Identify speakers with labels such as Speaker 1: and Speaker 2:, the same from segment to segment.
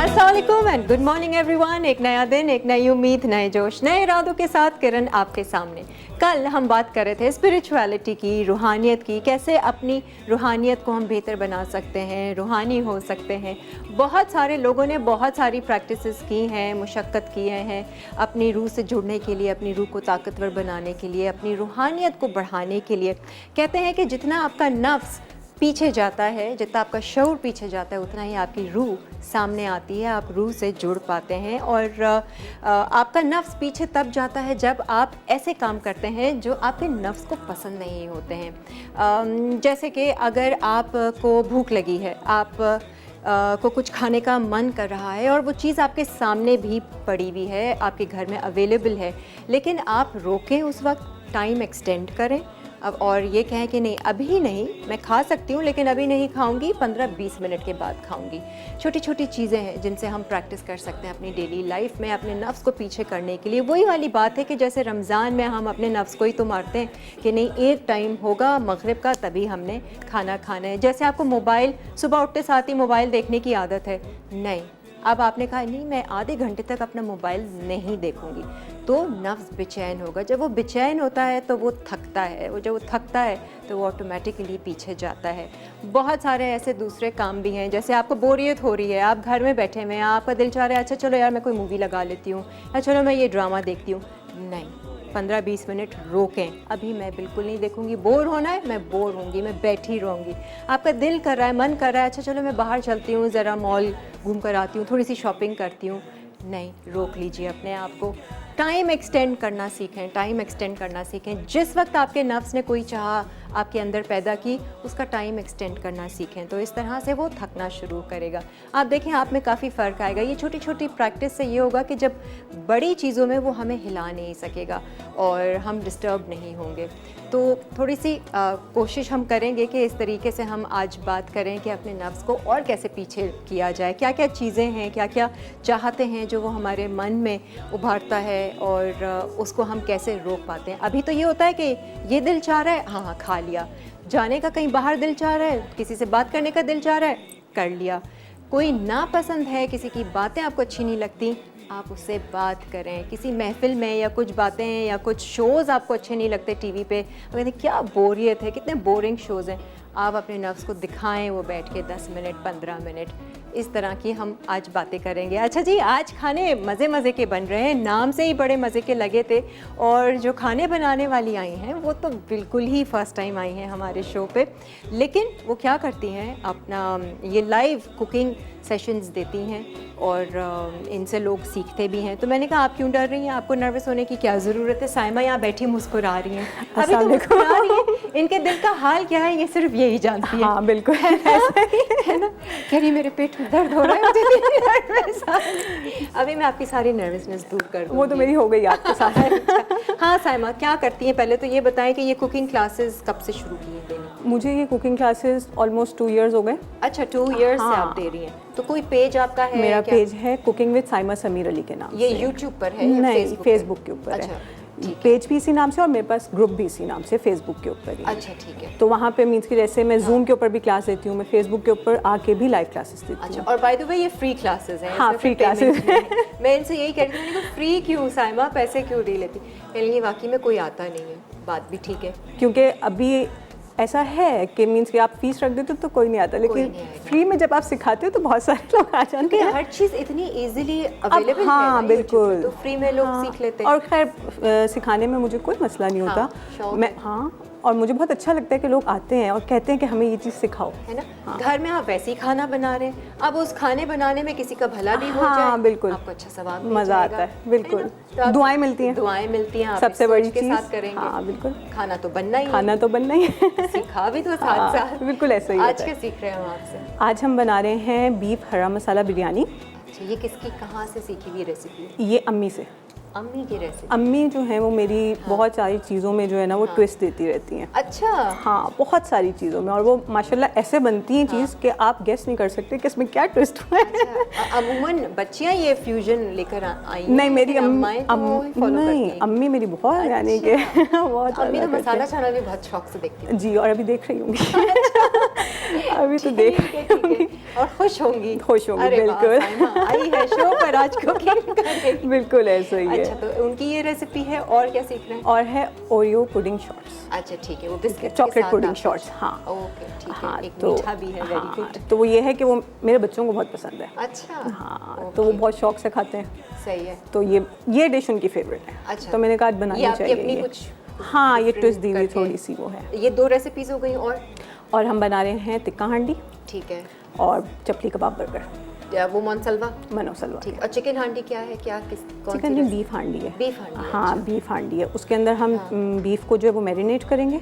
Speaker 1: अस्सलामुअलैकुम and good morning everyone. एक नया दिन, एक नई उम्मीद, नए जोश, नए इरादों के साथ किरण आपके सामने। कल हम बात कर रहे थे स्पिरिचुअलिटी की, रूहानियत की, कैसे अपनी रूहानियत को हम बेहतर बना सकते हैं, रूहानी हो सकते हैं। बहुत सारे लोगों ने बहुत सारी प्रैक्टिसेस की हैं, मुशक्क़त किए हैं अपनी रूह से जुड़ने के लिए, अपनी रूह को ताकतवर बनाने के लिए, अपनी रूहानियत को बढ़ाने के लिए। कहते हैं कि जितना आपका नफ्स पीछे जाता है, जितना आपका शऊर पीछे जाता है, उतना ही आपकी रूह सामने आती है, आप रूह से जुड़ पाते हैं। और आपका नफ्स पीछे तब जाता है जब आप ऐसे काम करते हैं जो आपके नफ्स को पसंद नहीं होते हैं। जैसे कि अगर आपको भूख लगी है, आप को कुछ खाने का मन कर रहा है और वो चीज़ आपके सामने भी पड़ी हुई है, आपके घर में अवेलेबल है, लेकिन आप रोकें उस वक्त, टाइम एक्सटेंड करें अब और ये कहें कि नहीं अभी नहीं, मैं खा सकती हूँ लेकिन अभी नहीं खाऊंगी, 15-20 मिनट के बाद खाऊंगी। छोटी छोटी चीज़ें हैं जिनसे हम प्रैक्टिस कर सकते हैं अपनी डेली लाइफ में अपने नफ्स को पीछे करने के लिए। वही वाली बात है कि जैसे रमज़ान में हम अपने नफ्स को ही तो मारते हैं कि नहीं एक टाइम होगा मगरिब का तभी हमने खाना खाना है। जैसे आपको मोबाइल सुबह उठते साथ ही मोबाइल देखने की आदत है, नहीं अब आपने कहा नहीं मैं आधे घंटे तक अपना मोबाइल नहीं देखूंगी, तो नफ्स बेचैन होगा। जब वो बेचैन होता है तो वो थकता है, वो जब वो थकता है तो वो ऑटोमेटिकली पीछे जाता है। बहुत सारे ऐसे दूसरे काम भी हैं, जैसे आपको बोरियत हो रही है, आप घर में बैठे हुए हैं, आपका दिल चाह रहा है अच्छा चलो यार मैं कोई मूवी लगा लेती हूँ, या चलो मैं ये ड्रामा देखती हूँ। नहीं, 15-20 मिनट रोकें, अभी मैं बिल्कुल नहीं देखूंगी, बोर होना है मैं बोर होंगी, मैं बैठी रहूँगी। आपका दिल कर रहा है, मन कर रहा है अच्छा चलो मैं बाहर चलती हूँ, ज़रा मॉल घूम कर आती हूँ, थोड़ी सी शॉपिंग करती हूँ। नहीं, रोक लीजिए अपने आप को, टाइम एक्सटेंड करना सीखें, टाइम एक्सटेंड करना सीखें। जिस वक्त आपके नफ्स ने कोई चाह आपके अंदर पैदा की, उसका टाइम एक्सटेंड करना सीखें, तो इस तरह से वो थकना शुरू करेगा। आप देखें आप में काफ़ी फ़र्क आएगा। ये छोटी छोटी प्रैक्टिस से ये होगा कि जब बड़ी चीज़ों में वो हमें हिला नहीं सकेगा और हम डिस्टर्ब नहीं होंगे। तो थोड़ी सी कोशिश हम करेंगे कि इस तरीके से हम आज बात करें कि अपने नफ्स को और कैसे पीछे किया जाए, क्या क्या चीज़ें हैं, क्या क्या चाहते हैं जो वो हमारे मन में उभारता है और उसको हम कैसे रोक पाते हैं। अभी तो ये होता है कि ये दिल चाह रहा है, हाँ खा लिया, जाने का कहीं बाहर दिल चाह रहा है, किसी से बात करने का दिल चाह रहा है, कर लिया, कोई नापसंद है, किसी की बातें आपको अच्छी नहीं लगती, आप उससे बात करें। किसी महफिल में या कुछ बातें या कुछ शोज़ आपको अच्छे नहीं लगते टीवी पे, कहते क्या बोरियत है, कितने बोरिंग शोज़ हैं, आप अपने नफ्स को दिखाएं वो बैठ के 10 मिनट 15 मिनट। इस तरह की हम आज बातें करेंगे। अच्छा जी, आज खाने मज़े मज़े के बन रहे हैं, नाम से ही बड़े मज़े के लगे थे, और जो खाने बनाने वाली आई हैं वो तो बिल्कुल ही फ़र्स्ट टाइम आई हैं हमारे शो पे, लेकिन वो क्या करती हैं अपना ये लाइव कुकिंग सेशंस देती हैं और इनसे लोग सीखते भी हैं। तो मैंने कहा आप क्यों डर रही हैं, आपको नर्वस होने की क्या ज़रूरत है। साइमा यहाँ बैठी मुस्कुरा रही हैं, अभी तो मुस्कुरा रही हैं, इनके दिल का हाल क्या है ये सिर्फ यही जानती है।
Speaker 2: हाँ बिल्कुल
Speaker 1: है ना, कह रही मेरे पेट में दर्द हो रहा है मुझे। अभी मैं आपकी सारी नर्वसनेस दूर कर दूँगी।
Speaker 2: वो तो मेरी हो गई आपके साथ।
Speaker 1: हाँ साइमा क्या करती हैं, पहले तो ये बताएं कि ये कुकिंग क्लासेस कब से शुरू की हैं देनी?
Speaker 2: मुझे ये कुकिंग क्लासेस ऑलमोस्ट 2 इयर्स हो गए।
Speaker 1: अच्छा 2 इयर्स
Speaker 2: हाँ।
Speaker 1: से आप दे रही हैं। तो कोई पेज आपका है?
Speaker 2: मेरा
Speaker 1: क्या?
Speaker 2: पेज है कुकिंग विद साइमा समीर अली के नाम
Speaker 1: ये
Speaker 2: से।
Speaker 1: यूट्यूब पर है?
Speaker 2: नहीं, फेसबुक के ऊपर
Speaker 1: अच्छा,
Speaker 2: है।
Speaker 1: ठीक
Speaker 2: पेज भी इसी नाम से और मेरे पास ग्रुप भी इसी नाम से फेसबुक के ऊपर ही।
Speaker 1: अच्छा ठीक है।
Speaker 2: तो वहाँ पे मीन्स कि जैसे मैं जूम के ऊपर भी क्लास देती हूँ, मैं फेसबुक के ऊपर आके भी लाइव क्लासेस देती हूँ।
Speaker 1: अच्छा, और बाय द वे ये फ्री क्लासेस हैं?
Speaker 2: हाँ फ्री क्लासेस।
Speaker 1: मैं इनसे यही कह रही थी, मैंने कहा फ्री क्यों साइमा, पैसे क्यों दे लेती? कहेंगे वाकई में कोई आता नहीं है, बात भी ठीक है,
Speaker 2: क्योंकि अभी ऐसा है कि मीन्स कि आप फीस रख देते हो तो कोई नहीं आता, लेकिन फ्री में जब आप सिखाते हो तो बहुत सारे लोग आ जाते हैं।
Speaker 1: हर चीज़ इतनी इजीली अवेलेबल है।
Speaker 2: हाँ बिल्कुल,
Speaker 1: तो फ्री में लोग सीख लेते हैं।
Speaker 2: और खैर सिखाने में मुझे कोई मसला नहीं होता। मैं और मुझे बहुत अच्छा लगता है कि लोग आते हैं और कहते हैं कि हमें ये चीज़ सिखाओ,
Speaker 1: है ना। घर में आप वैसे ही खाना बना रहे हैं, अब उस खाने बनाने में किसी का भला भी हो जाए,
Speaker 2: बिल्कुल
Speaker 1: आपको अच्छा सवाब
Speaker 2: मज़ा आता है, बिल्कुल दुआएं मिलती हैं,
Speaker 1: दुआएं मिलती हैं,
Speaker 2: सबसे बड़ी
Speaker 1: के
Speaker 2: चीज़।
Speaker 1: साथ करेंगे।
Speaker 2: हाँ बिल्कुल,
Speaker 1: खाना तो बनना ही है,
Speaker 2: खाना तो बनना ही है,
Speaker 1: सीखा भी तो साथ साथ।
Speaker 2: बिल्कुल ऐसा ही
Speaker 1: आज
Speaker 2: होता
Speaker 1: क्या
Speaker 2: है।
Speaker 1: सीख रहे हैं हम आपसे?
Speaker 2: आज हम बना रहे हैं बीफ हरा मसाला बिरयानी।
Speaker 1: अच्छा, ये किसकी कहाँ से सीखी हुई रेसिपी है?
Speaker 2: ये अम्मी से।
Speaker 1: अम्मी की रेसिपी।
Speaker 2: अम्मी जो है वो मेरी बहुत सारी चीज़ों में जो है ना वो ट्विस्ट देती रहती हैं।
Speaker 1: अच्छा।
Speaker 2: हाँ, बहुत सारी चीज़ों में, और वो माशाल्लाह ऐसे बनती हैं चीज़ कि आप गेस नहीं कर सकते कि इसमें क्या ट्विस्ट हुआ है।
Speaker 1: अच्छा, अमूमन बच्चियां ये फ्यूजन लेकर आई
Speaker 2: नहीं, मेरी
Speaker 1: अम्माएं तो वही follow करती
Speaker 2: नहीं,
Speaker 1: हैं।
Speaker 2: अम्मी मेरी बहुत यानी कि बहुत
Speaker 1: अम्मी तो
Speaker 2: ज़्यादा
Speaker 1: मसाला
Speaker 2: करती
Speaker 1: चना भी बहुत शौक से देखती हैं।
Speaker 2: हैं। जी, और अभी देख रही होंगी। अभी तो देख
Speaker 1: ठीक है। और खुश होंगी।
Speaker 2: खुश होंगी,
Speaker 1: अरे वाह,
Speaker 2: बिल्कुल।
Speaker 1: साइमा आई है शो पर आज कुकिंग करेगी।
Speaker 2: बिल्कुल ऐसा ही है।
Speaker 1: अच्छा, तो उनकी ये रेसिपी है, और क्या सीख रहे हैं?
Speaker 2: और है ओरियो पुडिंग शॉर्ट्स।
Speaker 1: अच्छा ठीक है, वो बिस्किट
Speaker 2: चॉकलेट पुडिंग शॉर्ट्स। हाँ
Speaker 1: ओके ठीक है,
Speaker 2: हाँ,
Speaker 1: एक
Speaker 2: तो
Speaker 1: मीठा भी है, वेरी गुड।
Speaker 2: तो वो ये है कि वो मेरे बच्चों को बहुत पसंद है।
Speaker 1: अच्छा
Speaker 2: हाँ, तो वो बहुत शौक से खाते हैं।
Speaker 1: सही है।
Speaker 2: तो ये डिश उनकी फेवरेट है।
Speaker 1: अच्छा।
Speaker 2: तो मैंने कहा आज
Speaker 1: ये
Speaker 2: बनानी
Speaker 1: आपकी
Speaker 2: चाहिए
Speaker 1: अपनी
Speaker 2: ये।
Speaker 1: कुछ
Speaker 2: हाँ, ये
Speaker 1: different
Speaker 2: ट्विस्ट दी हुई
Speaker 1: करके।
Speaker 2: थोड़ी सी वो है।
Speaker 1: ये 2 रेसिपीज हो गई,
Speaker 2: और हम बना रहे हैं तिक्का हांडी
Speaker 1: ठीक है,
Speaker 2: और चपली कबाब बर्गर,
Speaker 1: या वो मोनसलवा।
Speaker 2: मनोसलवा।
Speaker 1: ठीक, और चिकन हांडी क्या है, क्या किस कौन
Speaker 2: चिकन
Speaker 1: सी
Speaker 2: में बीफ हांडी है।
Speaker 1: बीफ हांडी है,
Speaker 2: हाँ, बीफ हांडी है। उसके अंदर हम बीफ को जो है वो मैरिनेट करेंगे,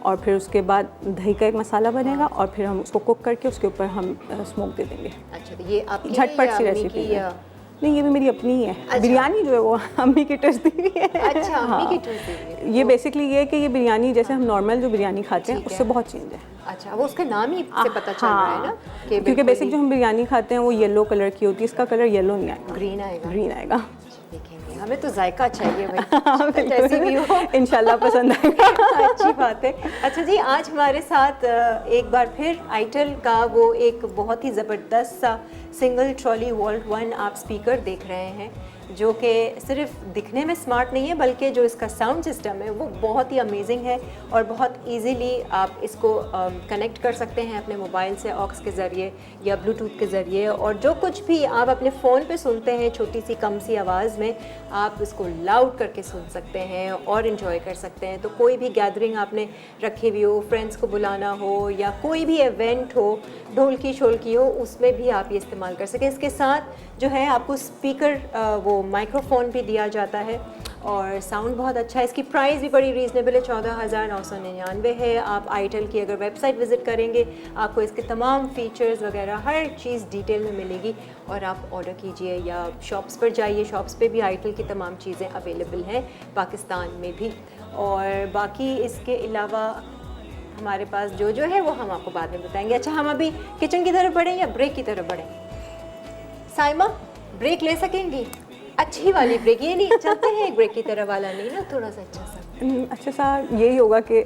Speaker 2: और फिर उसके बाद दही का एक मसाला बनेगा, और फिर हम उसको कुक करके उसके ऊपर हम स्मोक दे देंगे।
Speaker 1: अच्छा, तो ये आपकी
Speaker 2: झटपट सी
Speaker 1: या
Speaker 2: रेसिपी
Speaker 1: अम्मी की,
Speaker 2: है। नहीं, ये भी मेरी अपनी ही है।
Speaker 1: अच्छा।
Speaker 2: बिरयानी जो है वो अम्मी की ट्विस्ट दी हुई है।
Speaker 1: अच्छा, अम्मी की ट्विस्ट दी हुई है।
Speaker 2: ये बेसिकली ये है कि ये बिरयानी जैसे हम नॉर्मल जो बिरयानी खाते हैं
Speaker 1: ठीक है।
Speaker 2: उससे बहुत चेंज है।
Speaker 1: अच्छा, वो उसका नाम ही से पता चल रहा है ना कि
Speaker 2: क्योंकि
Speaker 1: बिल्कुल
Speaker 2: बेसिक
Speaker 1: ही
Speaker 2: जो हम बिरयानी खाते हैं वो येलो कलर की होती है, इसका कलर येलो नहीं आएगा,
Speaker 1: ग्रीन आएगा।
Speaker 2: ग्रीन आएगा।
Speaker 1: देखेंगे, हमें तो जायका चाहिए भाई, जैसी भी हो।
Speaker 2: इंशाल्लाह पसंद आएगा।
Speaker 1: अच्छी बात है। अच्छा जी, आज हमारे साथ एक बार फिर आइटल का वो एक बहुत ही ज़बरदस्त सा सिंगल ट्रॉली वॉल्ट 1 आप स्पीकर देख रहे हैं, जो कि सिर्फ दिखने में स्मार्ट नहीं है बल्कि जो इसका साउंड सिस्टम है वो बहुत ही अमेजिंग है, और बहुत इजीली आप इसको कनेक्ट कर सकते हैं अपने मोबाइल से ऑक्स के ज़रिए या ब्लूटूथ के ज़रिए, और जो कुछ भी आप अपने फ़ोन पे सुनते हैं छोटी सी कम सी आवाज़ में, आप इसको लाउड करके सुन सकते हैं और इन्जॉय कर सकते हैं। तो कोई भी गैदरिंग आपने रखी हुई हो, फ्रेंड्स को बुलाना हो या कोई भी इवेंट हो, ढोलकी शोलकी हो, उसमें भी आप ये इस्तेमाल कर सकें। इसके साथ जो है आपको स्पीकर वो माइक्रोफोन भी दिया जाता है, और साउंड बहुत अच्छा है। इसकी प्राइस भी बड़ी रीज़नेबल है, 14,999 है। आप आइटल की अगर वेबसाइट विज़िट करेंगे आपको इसके तमाम फ़ीचर्स वगैरह हर चीज़ डिटेल में मिलेगी, और आप ऑर्डर कीजिए या शॉप्स पर जाइए, शॉप्स पे भी आइटल की तमाम चीज़ें अवेलेबल हैं पाकिस्तान में भी। और बाकी इसके अलावा हमारे पास जो है वो हम आपको बाद में बताएंगे। अच्छा, हम अभी किचन की तरफ बढ़ें या ब्रेक की तरफ बढ़ें? साइमा, ब्रेक ले सकेंगी? अच्छी वाली ब्रेक, ये नहीं चलते हैं एक ब्रेक की तरह वाला नहीं ना, थोड़ा सा अच्छा सा।
Speaker 2: अच्छा सा यही होगा कि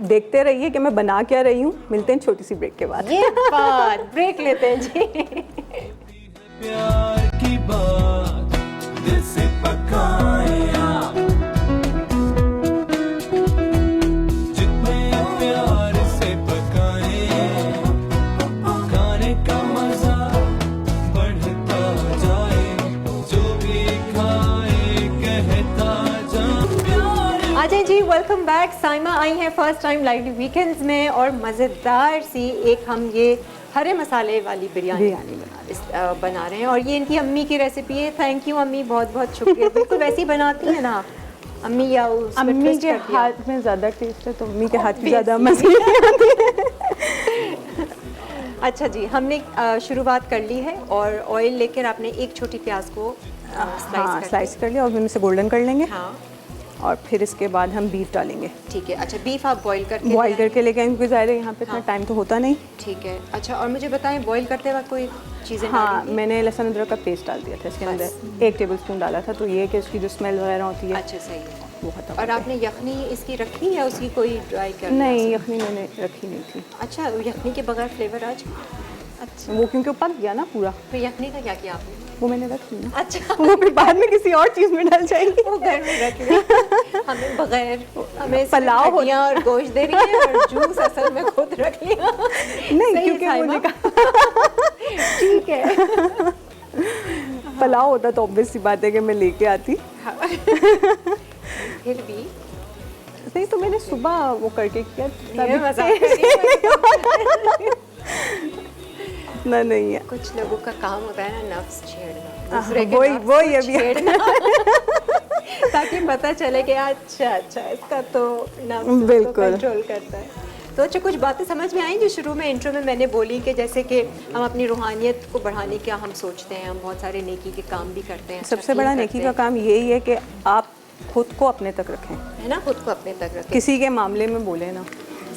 Speaker 2: देखते रहिए कि मैं बना क्या रही हूँ। मिलते हैं छोटी सी ब्रेक के बाद।
Speaker 1: ये बात, ब्रेक लेते हैं जी।
Speaker 3: प्यार की बात दिल से पकाए आप, जितने प्यार से पकाए खाने का मजा बढ़ता जाए, जो भी खाए कहता जा प्यार।
Speaker 1: आ जाए जी, वेलकम बैक। साइमा आई हैं फर्स्ट टाइम लाइव वीकेंड्स में, और मज़ेदार सी एक हम ये हरे मसाले वाली बिरयानी बना रहे हैं, और ये इनकी अम्मी की रेसिपी है। थैंक यू अम्मी, बहुत बहुत शुक्रिया। बिल्कुल वैसी बनाती हैं ना आप अम्मी, या उसमें
Speaker 2: अम्मी
Speaker 1: twist
Speaker 2: के
Speaker 1: कर दिया?
Speaker 2: हाथ में ज़्यादा टेस्ट है तो अम्मी के हाथ की ज़्यादा मज़े आती है।
Speaker 1: अच्छा जी, हमने शुरुआत कर ली है, और ऑयल लेकर आपने एक छोटी प्याज को
Speaker 2: हाँ, स्लाइस कर लिया और फिर इसे गोल्डन कर लेंगे।
Speaker 1: हाँ
Speaker 2: और फिर इसके बाद हम बीफ डालेंगे।
Speaker 1: ठीक है। अच्छा, बीफ आप बॉईल करके
Speaker 2: बॉईल
Speaker 1: ले
Speaker 2: करके लेके आएंगे, क्योंकि ज़ाहिर है यहाँ पे इतना टाइम तो होता नहीं।
Speaker 1: ठीक है। अच्छा, और मुझे बताएं बॉईल करते वक्त कोई चीज़ें
Speaker 2: हाँ,
Speaker 1: डाली थी?
Speaker 2: मैंने लहसुन अदरक का पेस्ट डाल दिया था इसके अंदर, 1 टेबलस्पून डाला था, तो ये है कि उसकी जो स्मेल वगैरह होती है
Speaker 1: अच्छा, सही है।
Speaker 2: वो खत्म।
Speaker 1: और आपने यखनी इसकी रखी या उसकी कोई ड्राई कर?
Speaker 2: नहीं, यखनी मैंने रखी नहीं थी।
Speaker 1: अच्छा, यखनी के बगैर फ्लेवर आज? अच्छा,
Speaker 2: वो क्योंकि वो पक गया ना पूरा,
Speaker 1: फिर यखनी का क्या किया आपने?
Speaker 2: वो मैंने रख ली ना।
Speaker 1: अच्छा,
Speaker 2: वो फिर बाद में किसी और चीज़ में डल जाएगी।
Speaker 1: वो घर में रख लिया। हमें बगैर, हमें
Speaker 2: पुलाव
Speaker 1: सिर्फ हड्डियाँ और गोश्त दे रही है, और जूस असल में खुद रख लिया।
Speaker 2: नहीं,
Speaker 1: सही
Speaker 2: क्योंकि
Speaker 1: है
Speaker 2: मुझे
Speaker 1: साइमा। ठीक है।
Speaker 2: पुलाव होता तो ऑब्वियस सी बात है कि मैं लेके आती।
Speaker 1: फिर भी
Speaker 2: नहीं, तो मैंने सुबह वो करके किया,
Speaker 1: ये मजाक कर रही हूँ।
Speaker 2: इतना नहीं है।
Speaker 1: कुछ लोगों का काम होता है ना नफ्स छेड़ना,
Speaker 2: हाँ,
Speaker 1: दूसरे के
Speaker 2: वही-
Speaker 1: नफ्स
Speaker 2: वही
Speaker 1: को
Speaker 2: अभी-
Speaker 1: छेड़ना, ताकि पता चले कि अच्छा इसका तो नफ्स इसको
Speaker 2: बिल्कुल।
Speaker 1: कंट्रोल करता है। तो अच्छा, कुछ बातें समझ में आई जो शुरू में इंट्रो में मैंने बोली कि जैसे कि हम अपनी रूहानियत को बढ़ाने का हम सोचते हैं, हम बहुत सारे नेकी के काम भी करते हैं,
Speaker 2: सबसे बड़ा नेकी का काम यही है कि आप खुद को अपने तक रखें,
Speaker 1: है ना, खुद को अपने तक रखें।
Speaker 2: किसी के मामले में बोले ना।